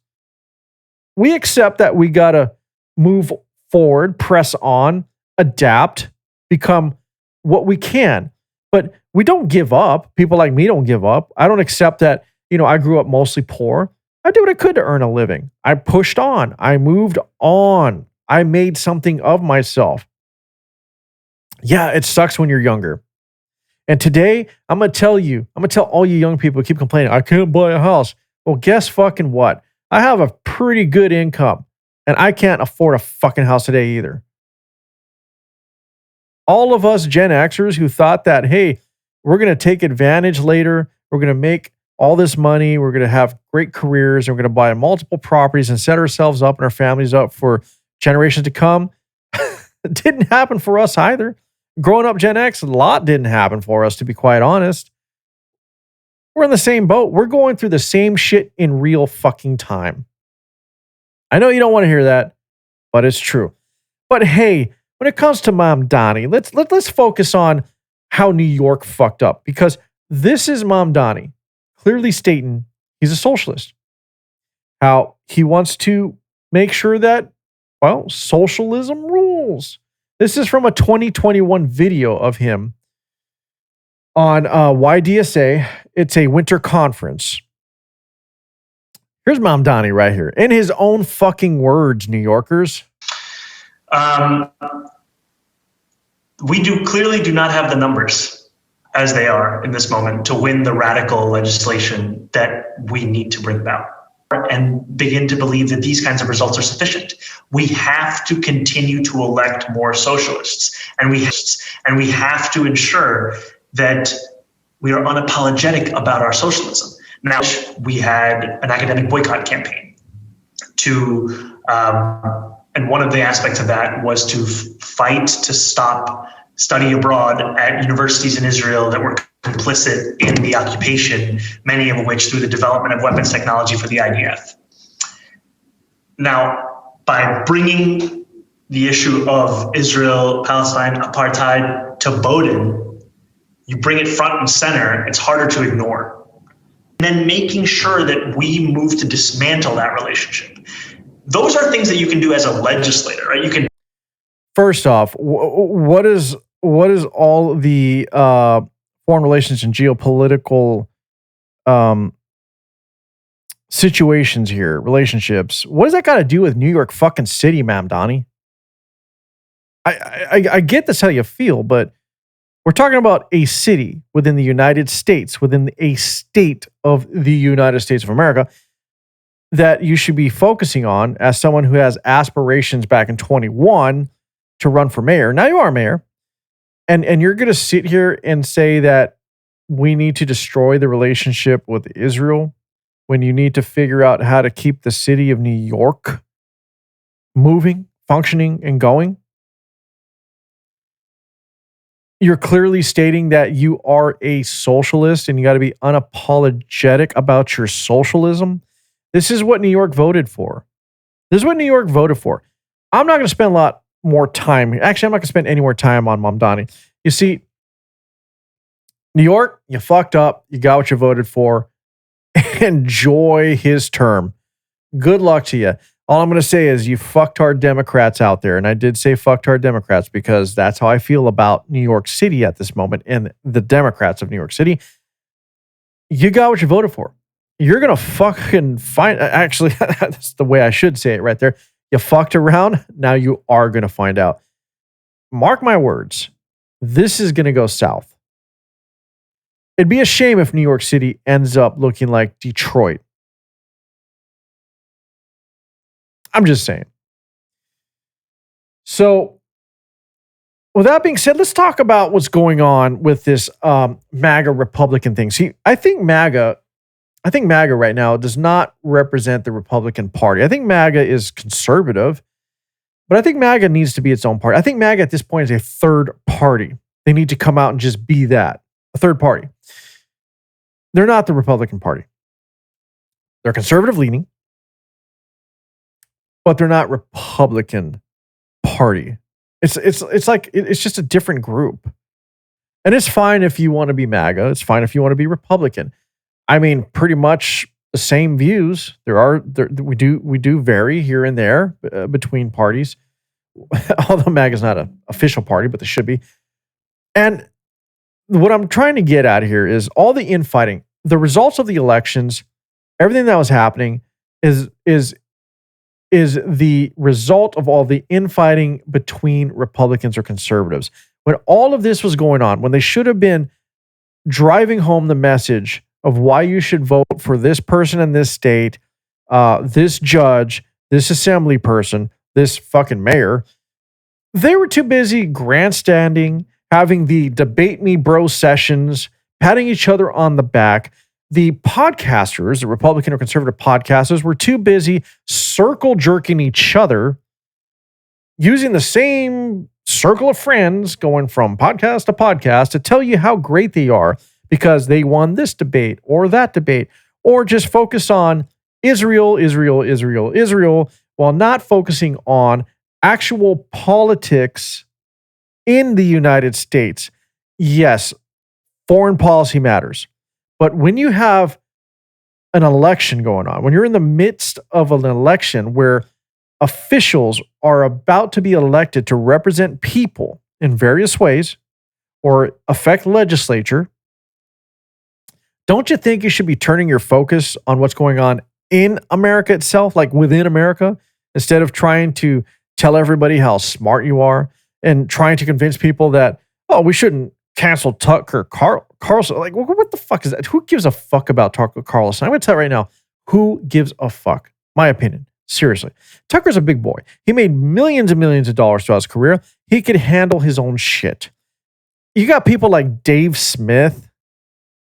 We accept that we got to move forward, press on, adapt, become what we can. But we don't give up. People like me don't give up. I don't accept that, I grew up mostly poor. I did what I could to earn a living. I pushed on. I moved on. I made something of myself. Yeah, it sucks when you're younger. And today, I'm going to tell all you young people who keep complaining, I can't buy a house. Well, guess fucking what? I have a pretty good income, and I can't afford a fucking house today either. All of us Gen Xers who thought that, hey, we're going to take advantage later, we're going to make all this money, we're going to have great careers, and we're going to buy multiple properties and set ourselves up and our families up for generations to come. It didn't happen for us either. Growing up Gen X, a lot didn't happen for us, to be quite honest. We're in the same boat. We're going through the same shit in real fucking time. I know you don't want to hear that, but it's true. But hey, when it comes to Mamdani, let's focus on how New York fucked up, because this is Mamdani clearly stating he's a socialist. How he wants to make sure that, well, socialism rules. This is from a 2021 video of him on YDSA. It's a winter conference. Here's Mamdani right here. In his own fucking words, New Yorkers. We clearly do not have the numbers as they are in this moment to win the radical legislation that we need to bring about and begin to believe that these kinds of results are sufficient. We have to continue to elect more socialists, and we have to ensure that we are unapologetic about our socialism. Now, we had an academic boycott campaign and one of the aspects of that was to fight to stop study abroad at universities in Israel that were complicit in the occupation, many of which through the development of weapons technology for the IDF. Now, by bringing the issue of Israel, Palestine, apartheid to Bowdoin, you bring it front and center, it's harder to ignore. And then making sure that we move to dismantle that relationship. Those are things that you can do as a legislator, right? You can. First off, what is all the foreign relations and geopolitical situations here, relationships? What does that got to do with New York fucking City, Mamdani? I get this how you feel, but we're talking about a city within the United States, within a state of the United States of America, that you should be focusing on as someone who has aspirations back in 21 to run for mayor. Now you are mayor, and you're going to sit here and say that we need to destroy the relationship with Israel when you need to figure out how to keep the city of New York moving, functioning, and going. You're clearly stating that you are a socialist and you got to be unapologetic about your socialism. This is what New York voted for. I'm not going to spend a lot more time. Actually, I'm not going to spend any more time on Mamdani. You see, New York, you fucked up. You got what you voted for. Enjoy his term. Good luck to you. All I'm going to say is you fucktard Democrats out there. And I did say fucktard Democrats because that's how I feel about New York City at this moment and the Democrats of New York City. You got what you voted for. You're going to fucking find, actually, that's the way I should say it right there. You fucked around. Now you are going to find out. Mark my words. This is going to go south. It'd be a shame if New York City ends up looking like Detroit. I'm just saying. So, with that being said, let's talk about what's going on with this MAGA Republican thing. See, I think MAGA right now does not represent the Republican Party. I think MAGA is conservative, but I think MAGA needs to be its own party. I think MAGA at this point is a third party. They need to come out and just be that, a third party. They're not the Republican Party. They're conservative leaning, but they're not Republican Party. It's just a different group. And it's fine if you want to be MAGA. It's fine if you want to be Republican. I mean, pretty much the same views. We do vary here and there between parties. Although MAGA is not an official party, but they should be. And what I'm trying to get at here is all the infighting, the results of the elections, everything that was happening is the result of all the infighting between Republicans or conservatives. When all of this was going on, when they should have been driving home the message of why you should vote for this person in this state, this judge, this assembly person, this fucking mayor, they were too busy grandstanding, having the debate me bro sessions, patting each other on the back. The podcasters, the Republican or conservative podcasters, were too busy circle jerking each other, using the same circle of friends, going from podcast to podcast to tell you how great they are because they won this debate or that debate, or just focus on Israel, while not focusing on actual politics in the United States. Yes, foreign policy matters. But when you have an election going on, when you're in the midst of an election where officials are about to be elected to represent people in various ways or affect legislature, don't you think you should be turning your focus on what's going on in America itself, like within America, instead of trying to tell everybody how smart you are and trying to convince people that, oh, we shouldn't cancel Tucker Carlson? Like, what the fuck is that? Who gives a fuck about Tucker Carlson? I'm going to tell you right now, who gives a fuck? My opinion. Seriously. Tucker's a big boy. He made millions and millions of dollars throughout his career. He could handle his own shit. You got people like Dave Smith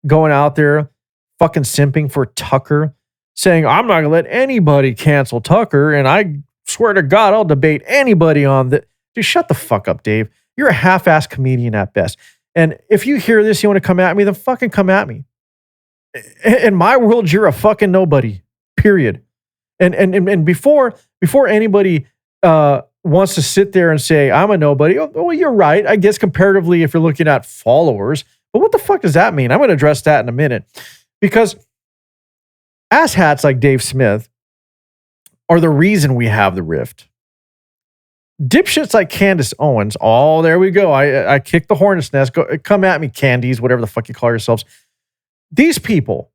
going out there fucking simping for Tucker, saying, I'm not going to let anybody cancel Tucker, and I swear to God, I'll debate anybody on that. Dude, shut the fuck up, Dave. You're a half-assed comedian at best. And if you hear this, you want to come at me, then fucking come at me. In my world, you're a fucking nobody, period. And before anybody wants to sit there and say, I'm a nobody, oh, well, you're right. I guess comparatively, if you're looking at followers, but what the fuck does that mean? I'm going to address that in a minute. Because asshats like Dave Smith are the reason we have the rift. Dipshits like Candace Owens, oh, there we go. I kicked the hornet's nest. Go, come at me, Candies, whatever the fuck you call yourselves. These people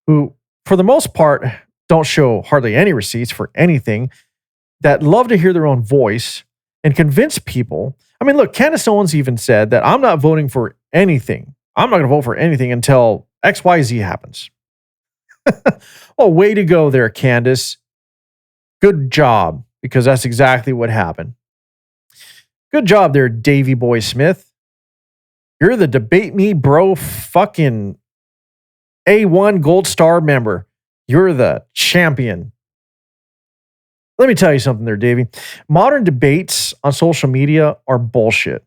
who, for the most part, don't show hardly any receipts for anything, that love to hear their own voice and convince people. I mean, look, Candace Owens even said that I'm not voting for anything. I'm not going to vote for anything until XYZ happens. Oh, way to go there, Candace. Good job, because that's exactly what happened. Good job there, Davey Boy Smith. You're the Debate Me Bro fucking A1 Gold Star member. You're the champion. Let me tell you something there, Davey. Modern debates on social media are bullshit.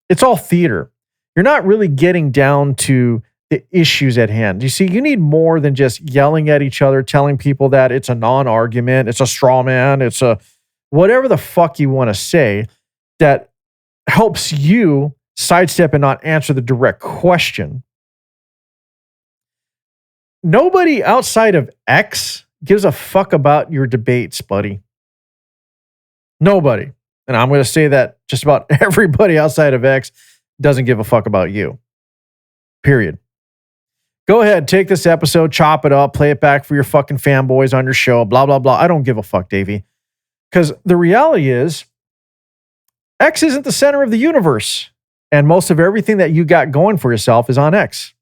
It's all theater. You're not really getting down to the issues at hand. You see, you need more than just yelling at each other, telling people that it's a non-argument, it's a straw man, it's a whatever the fuck you want to say that helps you sidestep and not answer the direct question. Nobody outside of X gives a fuck about your debates, buddy. Nobody. And I'm going to say that just about everybody outside of X doesn't give a fuck about you. Period. Go ahead, take this episode, chop it up, play it back for your fucking fanboys on your show, blah, blah, blah. I don't give a fuck, Davey. Because the reality is, X isn't the center of the universe. And most of everything that you got going for yourself is on X.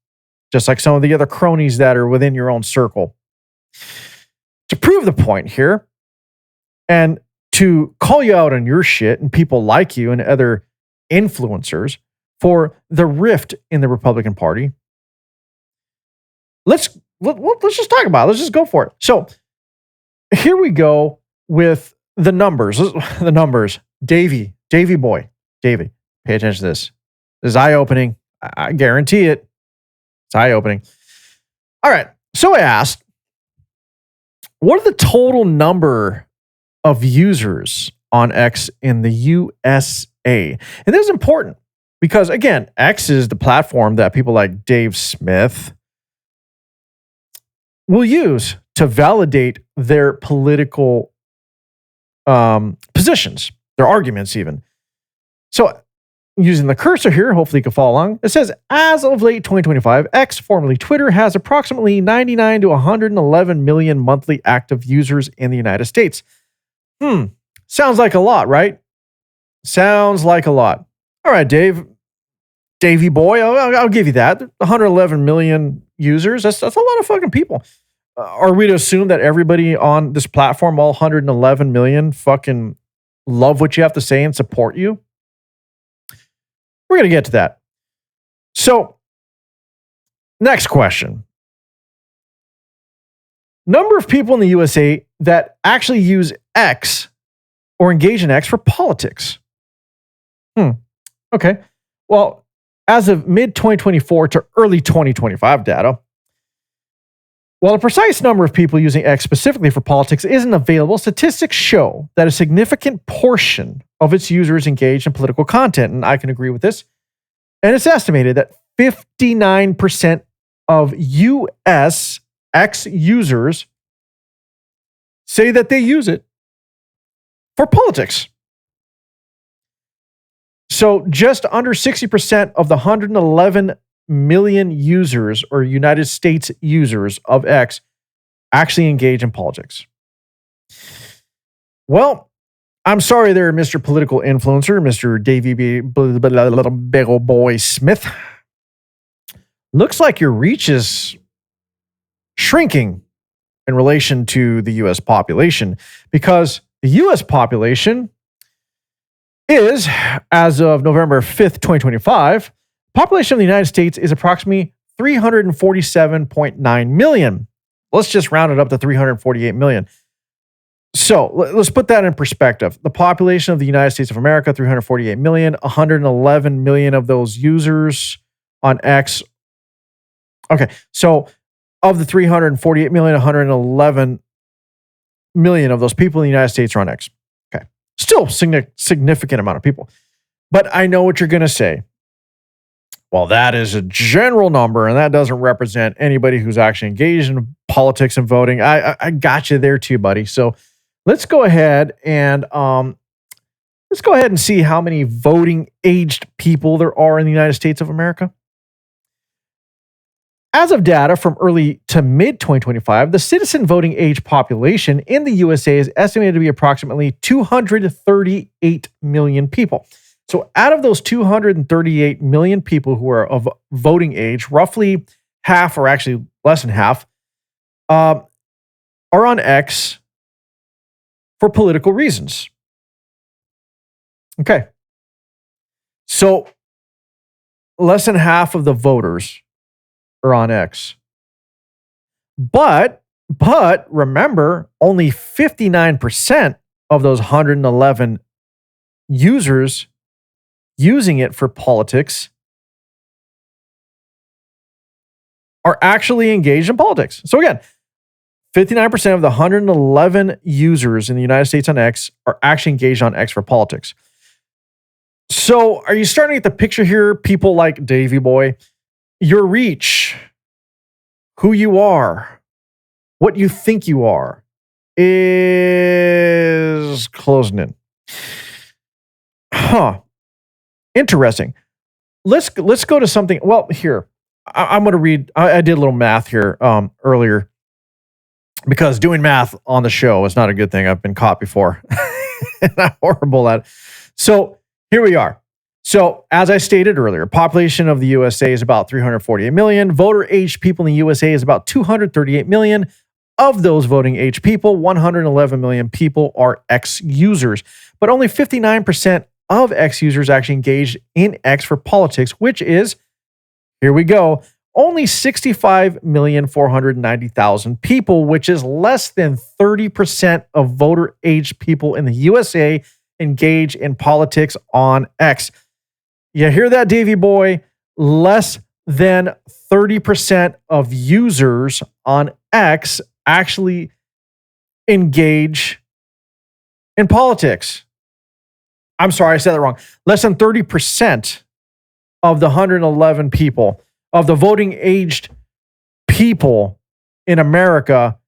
Just like some of the other cronies that are within your own circle. To prove the point here, and to call you out on your shit and people like you and other influencers for the rift in the Republican Party, let's just talk about it. Let's just go for it. So here we go with the numbers. The numbers. Davey boy. Davey, pay attention to this. This is eye-opening. I guarantee it. It's eye-opening. All right. So I asked, what are the total number of users on X in the USA? And this is important because, again, X is the platform that people like Dave Smith will use to validate their political positions, their arguments even. So using the cursor here, hopefully you can follow along. It says, as of late 2025, X, formerly Twitter, has approximately 99 to 111 million monthly active users in the United States. Sounds like a lot, right? Sounds like a lot. All right, Davey boy, I'll give you that. 111 million users, that's a lot of fucking people. Are we to assume that everybody on this platform, all 111 million, fucking love what you have to say and support you? We're going to get to that. So, next question. Number of people in the USA that actually use X or engage in X for politics. Okay. Well, as of mid-2024 to early 2025 data, while a precise number of people using X specifically for politics isn't available, statistics show that a significant portion of its users engage in political content, and I can agree with this. And it's estimated that 59% of US X users say that they use it for politics. So just under 60% of the 111 million users or United States users of X actually engage in politics. Well, I'm sorry there, Mr. Political Influencer, Mr. Davey Big Ol' Boy Smith. Looks like your reach is shrinking in relation to the U.S. population, because the U.S. population is, as of November 5th, 2025, population of the United States is approximately 347.9 million. Let's just round it up to 348 million. So let's put that in perspective. The population of the United States of America, 348 million, 111 million of those users on X. Okay, so of the 348 million, 111 million of those people in the United States are on X. Okay, still significant amount of people. But I know what you're going to say. Well, that is a general number, and that doesn't represent anybody who's actually engaged in politics and voting. I got you there too, buddy. So let's go ahead and see how many voting-aged people there are in the United States of America. As of data from early to mid-2025, the citizen voting age population in the USA is estimated to be approximately 238 million people. So out of those 238 million people who are of voting age, roughly half, or actually less than half, are on X for political reasons. Okay. So less than half of the voters are on X. But remember, only 59% of those 111 users using it for politics are actually engaged in politics. So again, 59% of the 111 users in the United States on X are actually engaged on X for politics. So are you starting to get the picture here? People like Davey Boy, your reach, who you are, what you think you are, is closing in. Interesting. Let's go to something. Well, here, I'm going to read. I did a little math here earlier, because doing math on the show is not a good thing. I've been caught before. And I'm horrible at it. So here we are. So as I stated earlier, population of the USA is about 348 million. Voter age people in the USA is about 238 million. Of those voting age people, 111 million people are X users. But only 59% of X users actually engaged in X for politics, which is, here we go, only 65,490,000 people, which is less than 30% of voter age people in the USA engage in politics on X. You hear that, Davey Boy? Less than 30% of users on X actually engage in politics. I'm sorry, I said that wrong. Less than 30% of the 111 people, of the voting aged people in America,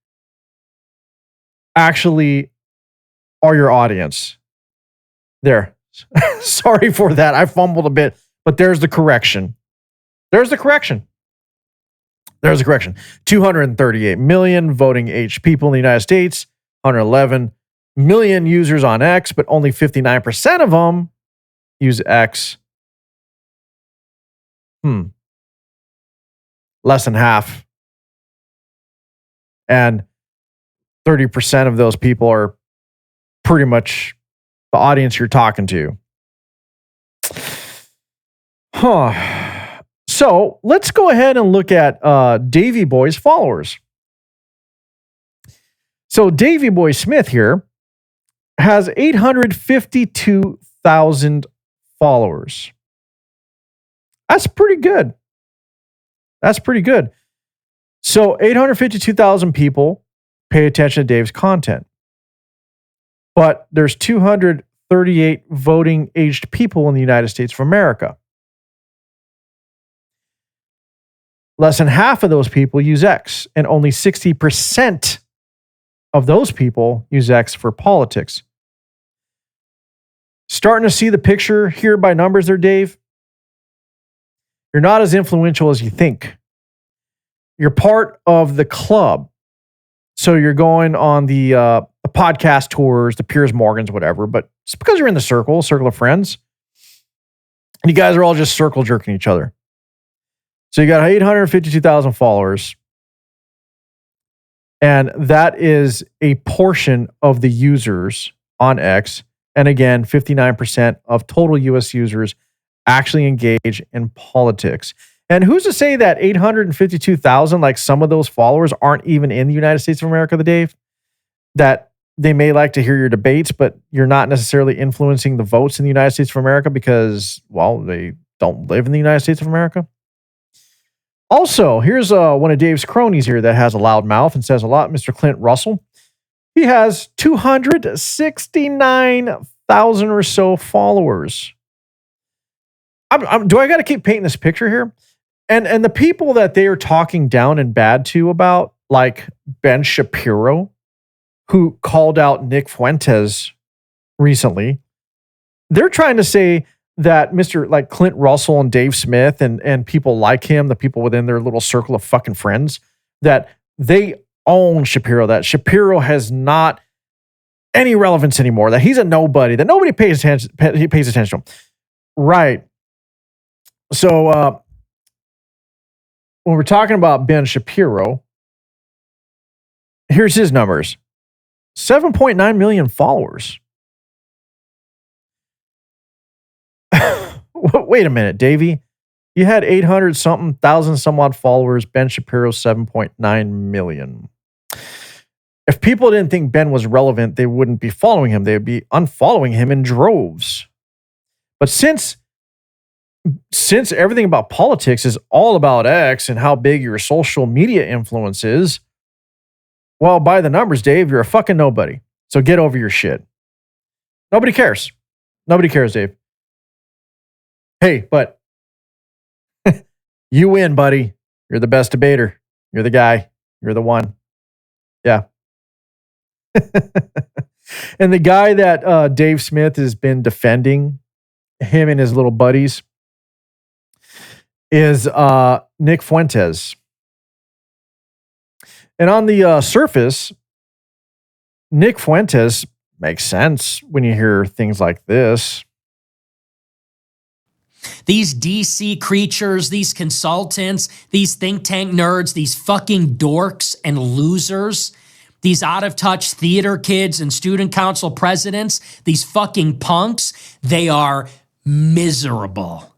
actually are your audience. There. Sorry for that. I fumbled a bit, but there's the correction. 238 million voting age people in the United States, 111 million users on X, but only 59% of them use X. Less than half. And 30% of those people are pretty much the audience you're talking to. So let's go ahead and look at Davey Boy's followers. So Davey Boy Smith here has 852,000 followers. That's pretty good. So 852,000 people pay attention to Dave's content. But there's 238 voting aged people in the United States of America. Less than half of those people use X, and only 60% of those people use X for politics. Starting to see the picture here by numbers there, Dave? You're not as influential as you think. You're part of the club. So you're going on the podcast tours, the Piers Morgans, whatever, but it's because you're in the circle of friends. And you guys are all just circle jerking each other. So you got 852,000 followers. And that is a portion of the users on X. And again, 59% of total US users actually engage in politics. And who's to say that 852,000, like some of those followers aren't even in the United States of America, Dave? That they may like to hear your debates, but you're not necessarily influencing the votes in the United States of America because, well, they don't live in the United States of America. Also, here's one of Dave's cronies here that has a loud mouth and says a lot, Mr. Clint Russell. He has 269,000 or so followers. Do I got to keep painting this picture here? And the people that they are talking down and bad to about, like Ben Shapiro, who called out Nick Fuentes recently, they're trying to say that Mr. like Clint Russell and Dave Smith and people like him, the people within their little circle of fucking friends, that they own Shapiro, that Shapiro has not any relevance anymore, that he's a nobody, that nobody pays attention to him. Right. So when we're talking about Ben Shapiro, here's his numbers. 7.9 million followers. Wait a minute, Davey. You had 800 something thousand some odd followers. Ben Shapiro, 7.9 million. If people didn't think Ben was relevant, they wouldn't be following him. They would be unfollowing him in droves. But since everything about politics is all about X and how big your social media influence is, well, by the numbers, Dave, you're a fucking nobody. So get over your shit. Nobody cares. Nobody cares, Dave. Hey, but you win, buddy. You're the best debater. You're the guy. You're the one. Yeah. And the guy that Dave Smith has been defending, him and his little buddies, is Nick Fuentes. And on the surface, Nick Fuentes makes sense when you hear things like this. These DC creatures, these consultants, these think tank nerds, these fucking dorks and losers, these out-of-touch theater kids and student council presidents, these fucking punks, they are miserable.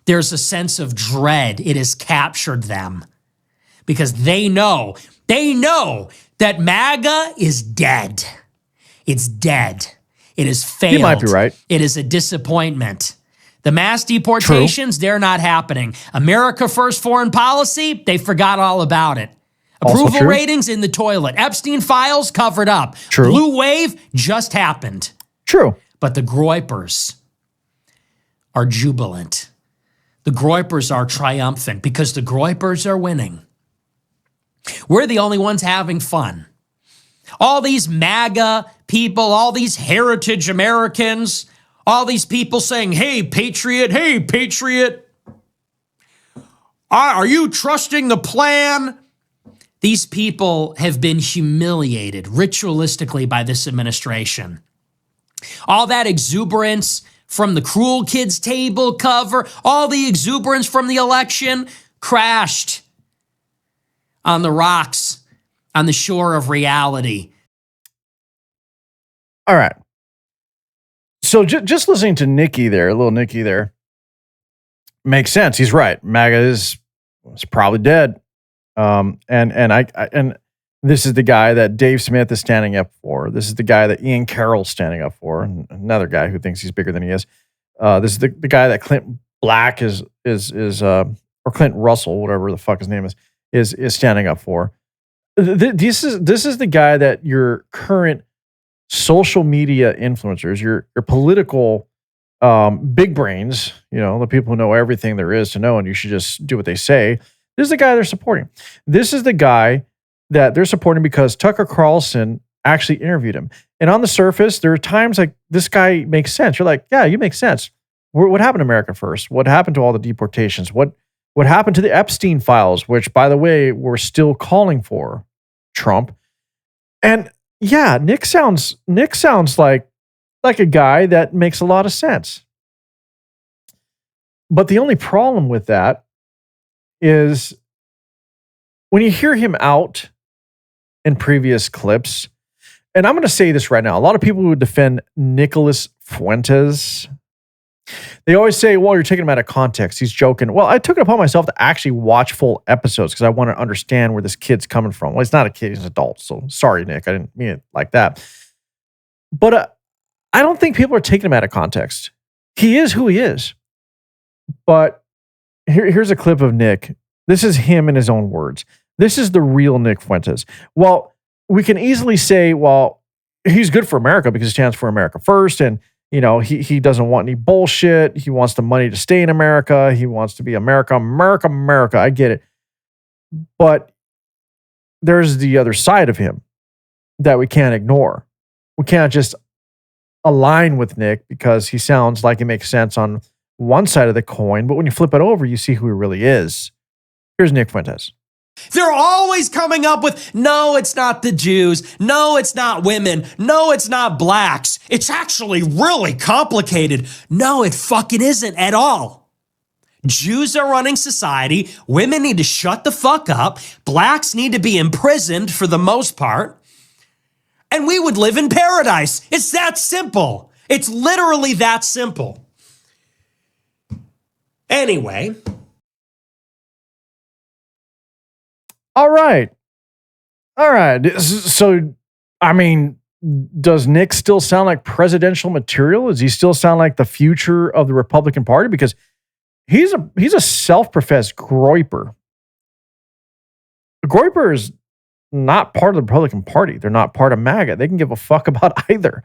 There's a sense of dread. It has captured them because they know that MAGA is dead. It's dead. It has failed. You might be right. It is a disappointment. The mass deportations, They're not happening. America First foreign policy, they forgot all about it. Approval ratings in the toilet. Epstein files covered up. True. Blue wave just happened. True. But the Groypers are jubilant. The Groypers are triumphant because the Groypers are winning. We're the only ones having fun. All these MAGA people, all these heritage Americans, all these people saying, hey, patriot, are you trusting the plan? These people have been humiliated ritualistically by this administration. All that exuberance from the Cruel Kids table cover, all the exuberance from the election crashed on the rocks, on the shore of reality. All right. So just listening to Nikki there, little Nikki there, makes sense. He's right. MAGA is probably dead. And this is the guy that Dave Smith is standing up for. This is the guy that Ian Carroll's standing up for. Another guy who thinks he's bigger than he is. This is the guy that Clint Black is or Clint Russell, whatever the fuck his name is standing up for. This is the guy that your current social media influencers, your political big brains, the people who know everything there is to know, and you should just do what they say. This is the guy they're supporting. This is the guy that they're supporting because Tucker Carlson actually interviewed him. And on the surface, there are times like this guy makes sense. You're like, yeah, you make sense. What happened to America First? What happened to all the deportations? What happened to the Epstein files, which, by the way, we're still calling for Trump? And yeah, Nick sounds like a guy that makes a lot of sense. But the only problem with that is when you hear him out in previous clips, and I'm going to say this right now, a lot of people who defend Nicholas Fuentes, they always say, well, you're taking him out of context. He's joking. Well, I took it upon myself to actually watch full episodes because I want to understand where this kid's coming from. Well, he's not a kid, he's an adult. So sorry, Nick. I didn't mean it like that. But I don't think people are taking him out of context. He is who he is. But here's a clip of Nick. This is him in his own words. This is the real Nick Fuentes. Well, we can easily say, well, he's good for America because he stands for America First. And you know, he doesn't want any bullshit. He wants the money to stay in America. He wants to be America, America, America. I get it. But there's the other side of him that we can't ignore. We can't just align with Nick because he sounds like it makes sense on one side of the coin. But when you flip it over, you see who he really is. Here's Nick Fuentes. They're always coming up with, no, it's not the Jews. No, it's not women. No, it's not blacks. It's actually really complicated. No, it fucking isn't at all. Jews are running society. Women need to shut the fuck up. Blacks need to be imprisoned for the most part. And we would live in paradise. It's that simple. It's literally that simple. Anyway. All right. So, I mean, does Nick still sound like presidential material? Does he still sound like the future of the Republican Party? Because he's a self-professed groyper. The groyper is not part of the Republican Party. They're not part of MAGA. They can give a fuck about either.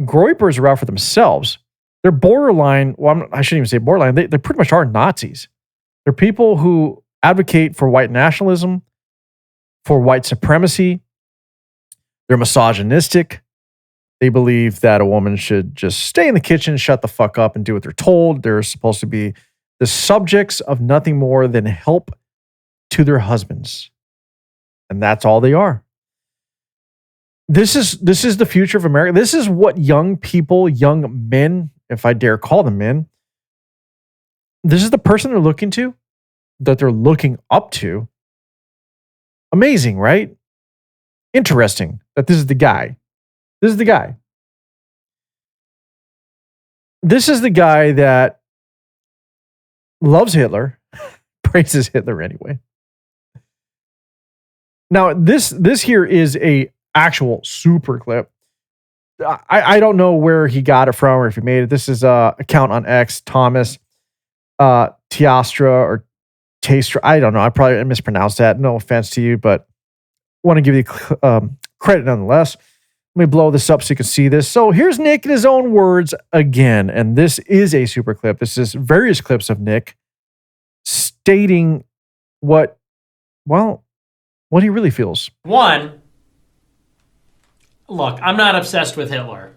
Groypers are out for themselves. They're borderline. Well, I shouldn't even say borderline. They pretty much are Nazis. They're people who advocate for white nationalism, for white supremacy. They're misogynistic. They believe that a woman should just stay in the kitchen, shut the fuck up, and do what they're told. They're supposed to be the subjects of nothing more than help to their husbands. And that's all they are. This is the future of America. This is what young people, young men, if I dare call them men, this is the person they're looking to, that they're looking up to. Amazing, right? Interesting that this is the guy. This is the guy. This is the guy that loves Hitler, praises Hitler anyway. Now, this here is a actual super clip. I don't know where he got it from or if he made it. This is a account on X, Thomas Tiastra or Tastra. I don't know. I probably mispronounced that. No offense to you, but I want to give you credit nonetheless. Let me blow this up so you can see this. So here's Nick in his own words again, and this is a super clip. This is various clips of Nick stating what he really feels. One, look, I'm not obsessed with Hitler.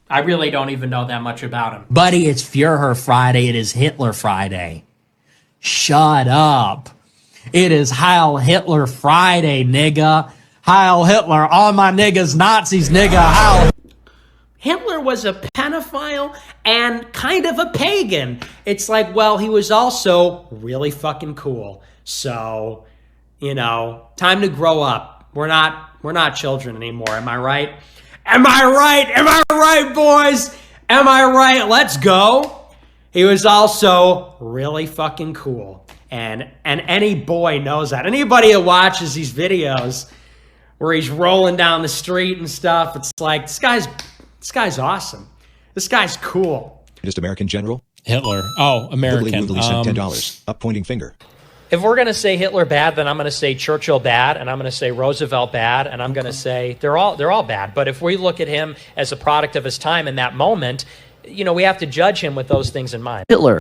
I really don't even know that much about him. Buddy, it's Führer Friday. It is Hitler Friday. Shut up. It is Heil Hitler Friday, nigga. Heil Hitler. All my niggas, Nazis, nigga. Heil. Hitler was a pedophile and kind of a pagan. It's like, well, he was also really fucking cool. So, you know, time to grow up. We're not children anymore. Am I right? Am I right? Am I right, boys? Am I right? Let's go. He was also really fucking cool. And any boy knows that. Anybody who watches these videos where he's rolling down the street and stuff, it's like, this guy's awesome. This guy's cool. Just American general? Hitler. Oh, American. Wiggly sent $10. Up pointing finger. If we're going to say Hitler bad, then I'm going to say Churchill bad, and I'm going to say Roosevelt bad, and I'm going to say they're all bad. But if we look at him as a product of his time in that moment, you know, we have to judge him with those things in mind. Hitler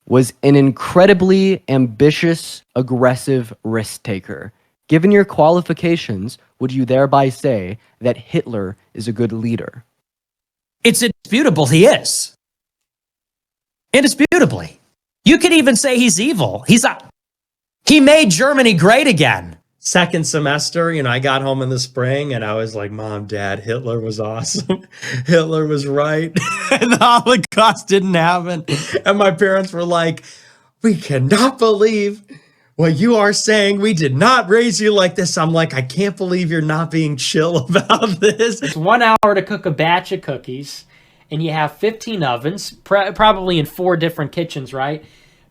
was an incredibly ambitious, aggressive risk taker. Given your qualifications, would you thereby say that Hitler is a good leader? It's indisputable he is. Indisputably. You could even say he's evil. He made Germany great again. Second semester, I got home in the spring and I was like, Mom, Dad, Hitler was awesome. Hitler was right. And the Holocaust didn't happen. And my parents were like, we cannot believe what you are saying. We did not raise you like this. I'm like, I can't believe you're not being chill about this. It's 1 hour to cook a batch of cookies. And you have 15 ovens, probably in 4 different kitchens, right?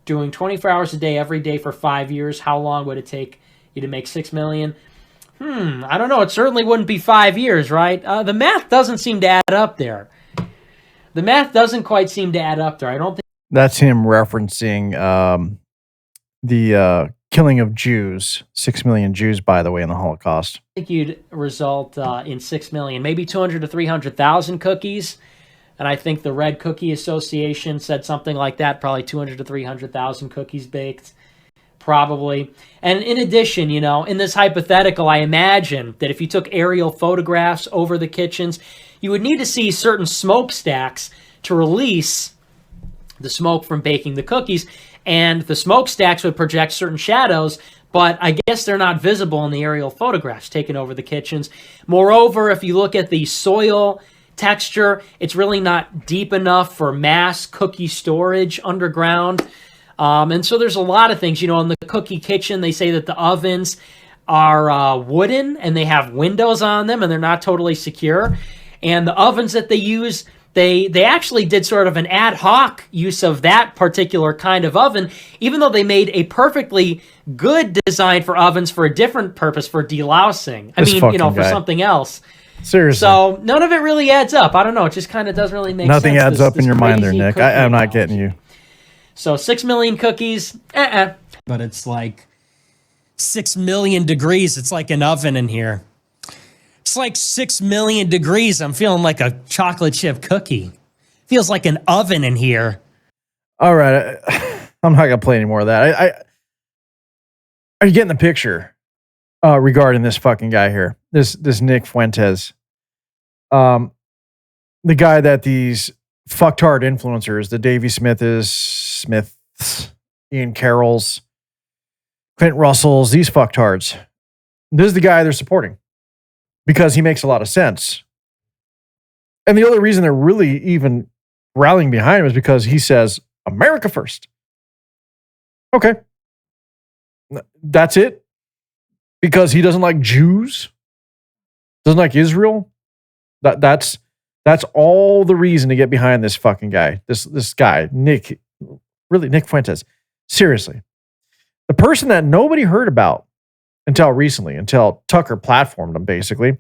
Doing 24 hours a day, every day for 5 years. How long would it take you to make 6 million? I don't know. It certainly wouldn't be 5 years, right? The math doesn't seem to add up there. The math doesn't quite seem to add up there. I don't think. That's him referencing the killing of Jews, 6 million Jews, by the way, in the Holocaust. I think you'd result in 6 million, maybe 200 to 300,000 cookies. And I think the Red Cookie Association said something like that, probably 200 to 300,000 cookies baked, probably. And in addition, in this hypothetical, I imagine that if you took aerial photographs over the kitchens, you would need to see certain smokestacks to release the smoke from baking the cookies. And the smokestacks would project certain shadows, but I guess they're not visible in the aerial photographs taken over the kitchens. Moreover, if you look at the soil texture, it's really not deep enough for mass cookie storage underground. And so there's a lot of things, in the cookie kitchen, they say that the ovens are wooden and they have windows on them and they're not totally secure. And the ovens that they use, they actually did sort of an ad hoc use of that particular kind of oven, even though they made a perfectly good design for ovens for a different purpose, for delousing. For something else. Seriously. So none of it really adds up. I don't know. It just kind of doesn't really make sense. Nothing adds up in your mind there, Nick. I'm not getting you. So 6 million cookies, But it's like 6 million degrees. It's like an oven in here. It's like 6 million degrees. I'm feeling like a chocolate chip cookie. Feels like an oven in here. All right. I'm not going to play any more of that. Are you getting the picture regarding this fucking guy here? This Nick Fuentes. The guy that these fucktard influencers, the Davy Smiths, Ian Carrolls, Clint Russells, these fucktards. This is the guy they're supporting because he makes a lot of sense. And the only reason they're really even rallying behind him is because he says, America first. Okay. That's it. Because he doesn't like Jews, doesn't like Israel. That's all the reason to get behind this fucking guy. This guy, Nick Fuentes. Seriously. The person that nobody heard about until recently, until Tucker platformed him, basically.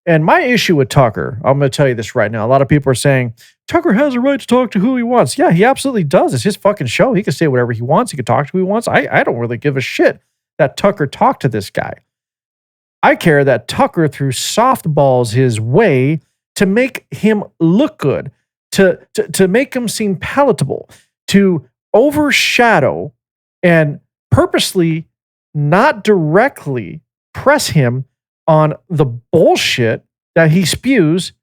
And my issue with Tucker, I'm going to tell you this right now. A lot of people are saying, Tucker has a right to talk to who he wants. Yeah, he absolutely does. It's his fucking show. He can say whatever he wants. He can talk to who he wants. I don't really give a shit that Tucker talked to this guy. I care that Tucker threw softballs his way to make him look good, to make him seem palatable, to overshadow and purposely not directly press him on the bullshit that he spews,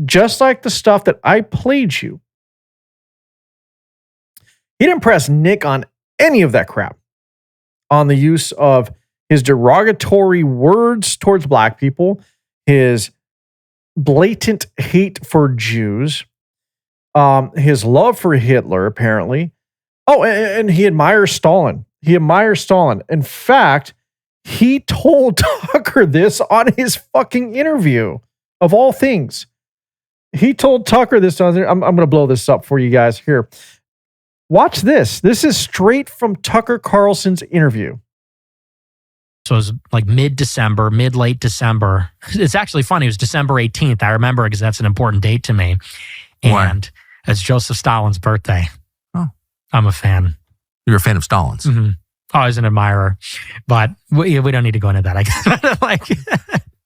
just like the stuff that I played you. He didn't press Nick on any of that crap, on the use of his derogatory words towards black people, his blatant hate for Jews, his love for Hitler, apparently. Oh, and he admires Stalin. In fact, he told Tucker this on his fucking interview, of all things. He told Tucker this on there. I'm going to blow this up for you guys here. Watch this. This is straight from Tucker Carlson's interview. So it was like late December. It's actually funny. It was December 18th. I remember because that's an important date to me. And it's Joseph Stalin's birthday. Oh. I'm a fan. You're a fan of Stalin's? Mm-hmm. Always an admirer. But we don't need to go into that, I guess.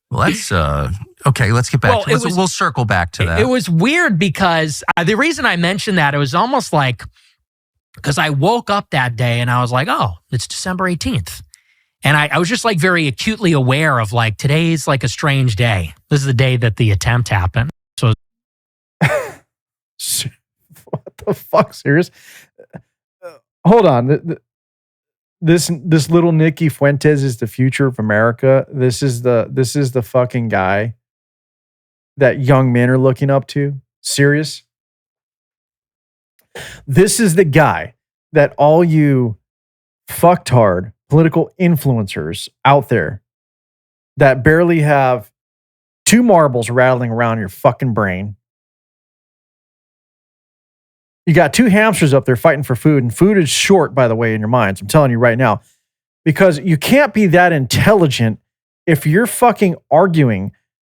Well, that's... okay, let's get back. We'll circle back to that. It was weird because the reason I mentioned that, it was almost like... Because I woke up that day and I was like, oh, it's December 18th. And I was just like very acutely aware of like, today's like a strange day. This is the day that the attempt happened. So what the fuck, serious? Hold on. This little Nicky Fuentes is the future of America. This is the fucking guy that young men are looking up to. Serious? This is the guy that all you fucktard political influencers out there that barely have 2 marbles rattling around your fucking brain. You got 2 hamsters up there fighting for food, and food is short, by the way, in your minds. I'm telling you right now, because you can't be that intelligent if you're fucking arguing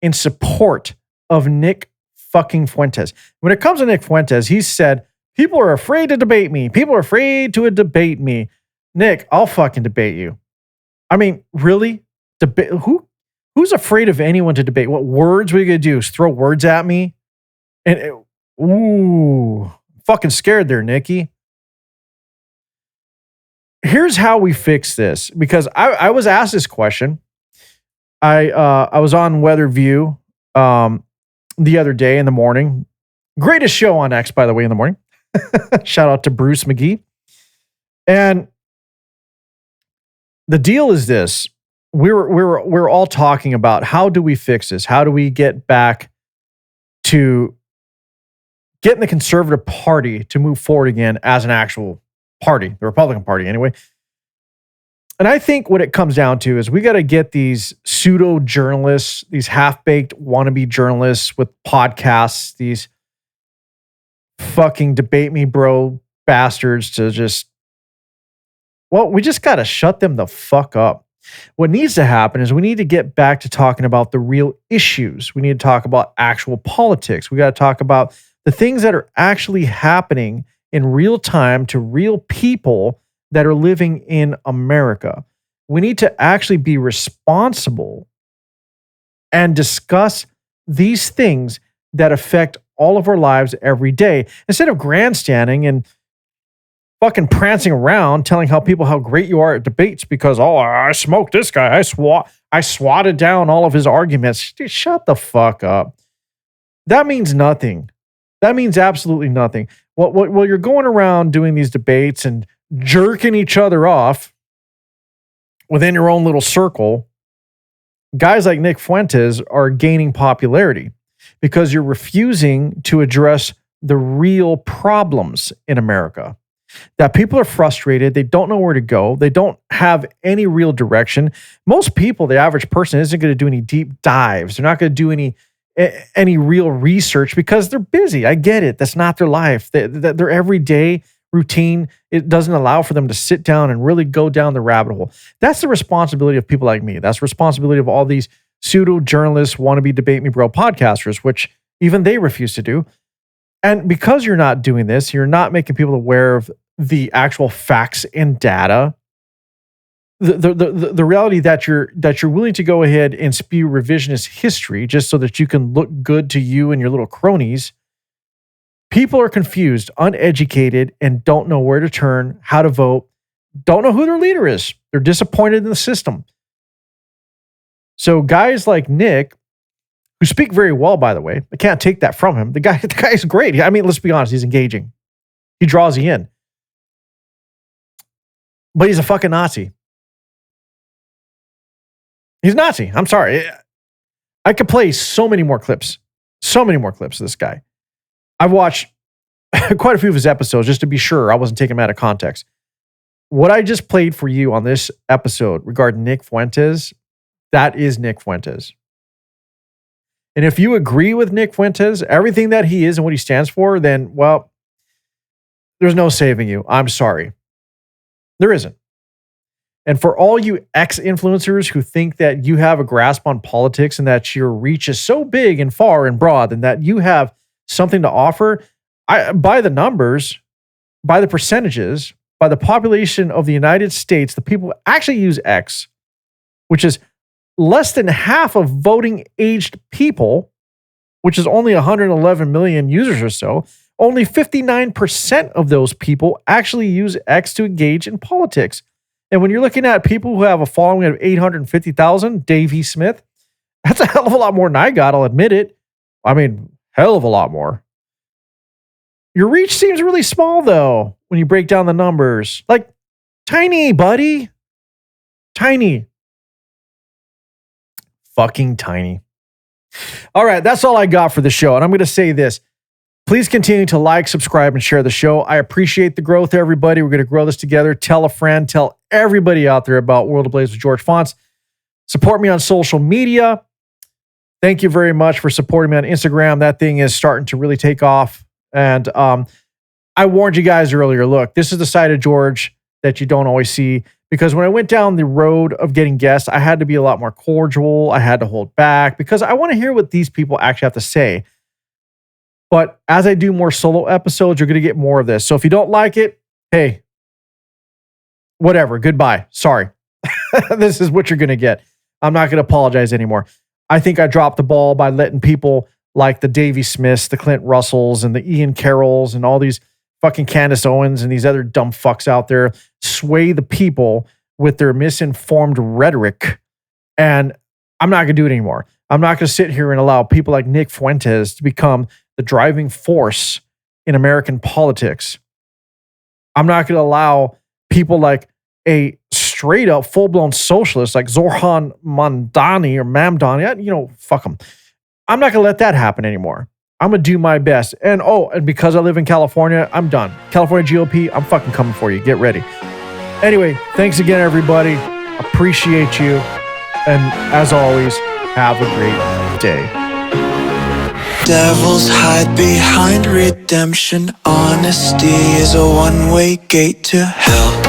in support of Nick fucking Fuentes. When it comes to Nick Fuentes, he said, people are afraid to debate me. People are afraid to debate me. Nick, I'll fucking debate you. I mean, really? Who's afraid of anyone to debate? What words are you going to do? Is throw words at me? And ooh, fucking scared there, Nikki. Here's how we fix this, because I was asked this question. I was on Weather View the other day in the morning. Greatest show on X, by the way, in the morning. Shout out to Bruce McGee. And the deal is this. We're all talking about, how do we fix this? How do we get back to getting the conservative party to move forward again as an actual party, the Republican Party anyway. And I think what it comes down to is we got to get these pseudo journalists, these half-baked wannabe journalists with podcasts, these fucking debate me bro bastards to just, well, we just got to shut them the fuck up. What needs to happen is we need to get back to talking about the real issues. We need to talk about actual politics. We got to talk about the things that are actually happening in real time to real people that are living in America. We need to actually be responsible and discuss these things that affect all of our lives every day, instead of grandstanding and fucking prancing around telling how great you are at debates because, oh, I smoked this guy. I swatted down all of his arguments. Dude, shut the fuck up. That means nothing. That means absolutely nothing. Well, you're going around doing these debates and jerking each other off within your own little circle. Guys like Nick Fuentes are gaining popularity because you're refusing to address the real problems in America. That people are frustrated. They don't know where to go. They don't have any real direction. Most people, the average person, isn't going to do any deep dives. They're not going to do any real research because they're busy. I get it. That's not their life. Their everyday routine, it doesn't allow for them to sit down and really go down the rabbit hole. That's the responsibility of people like me. That's the responsibility of all these pseudo journalists, wannabe debate me bro podcasters, which even they refuse to do. And because you're not doing this, you're not making people aware of the actual facts and data. The reality that you're willing to go ahead and spew revisionist history just so that you can look good to you and your little cronies. People are confused, uneducated, and don't know where to turn, how to vote, don't know who their leader is. They're disappointed in the system. So guys like Nick, who speak very well, by the way, I can't take that from him. The guy's great. I mean, let's be honest, he's engaging. He draws you in. But he's a fucking Nazi. He's Nazi. I'm sorry. I could play so many more clips of this guy. I've watched quite a few of his episodes just to be sure I wasn't taking him out of context. What I just played for you on this episode regarding Nick Fuentes, that is Nick Fuentes. And if you agree with Nick Fuentes, everything that he is and what he stands for, then, well, there's no saving you. I'm sorry. There isn't. And for all you ex-influencers who think that you have a grasp on politics and that your reach is so big and far and broad and that you have something to offer, by the numbers, by the percentages, by the population of the United States, the people who actually use X, which is less than half of voting-aged people, which is only 111 million users or so, only 59% of those people actually use X to engage in politics. And when you're looking at people who have a following of 850,000, Davey Smith, that's a hell of a lot more than I got, I'll admit it. I mean, hell of a lot more. Your reach seems really small, though, when you break down the numbers. Like, tiny, buddy. Tiny. Fucking tiny. All right, that's all I got for the show. And I'm going to say this. Please continue to like, subscribe, and share the show. I appreciate the growth, everybody. We're going to grow this together. Tell a friend. Tell everybody out there about World Ablaze with George Fonts. Support me on social media. Thank you very much for supporting me on Instagram. That thing is starting to really take off. And I warned you guys earlier. Look, this is the side of George that you don't always see. Because when I went down the road of getting guests, I had to be a lot more cordial. I had to hold back because I want to hear what these people actually have to say. But as I do more solo episodes, you're going to get more of this. So if you don't like it, hey, whatever. Goodbye. Sorry. This is what you're going to get. I'm not going to apologize anymore. I think I dropped the ball by letting people like the Davy Smiths, the Clint Russells, and the Ian Carrolls, and all these fucking Candace Owens and these other dumb fucks out there sway the people with their misinformed rhetoric. And I'm not going to do it anymore. I'm not going to sit here and allow people like Nick Fuentes to become the driving force in American politics. I'm not going to allow people like a straight up full-blown socialist like Zoran Mamdani or Mamdani, fuck them. I'm not going to let that happen anymore. I'm going to do my best. And because I live in California, I'm done. California GOP, I'm fucking coming for you. Get ready. Anyway, thanks again, everybody. Appreciate you. And as always, have a great day. Devils hide behind redemption. Honesty is a one-way gate to hell.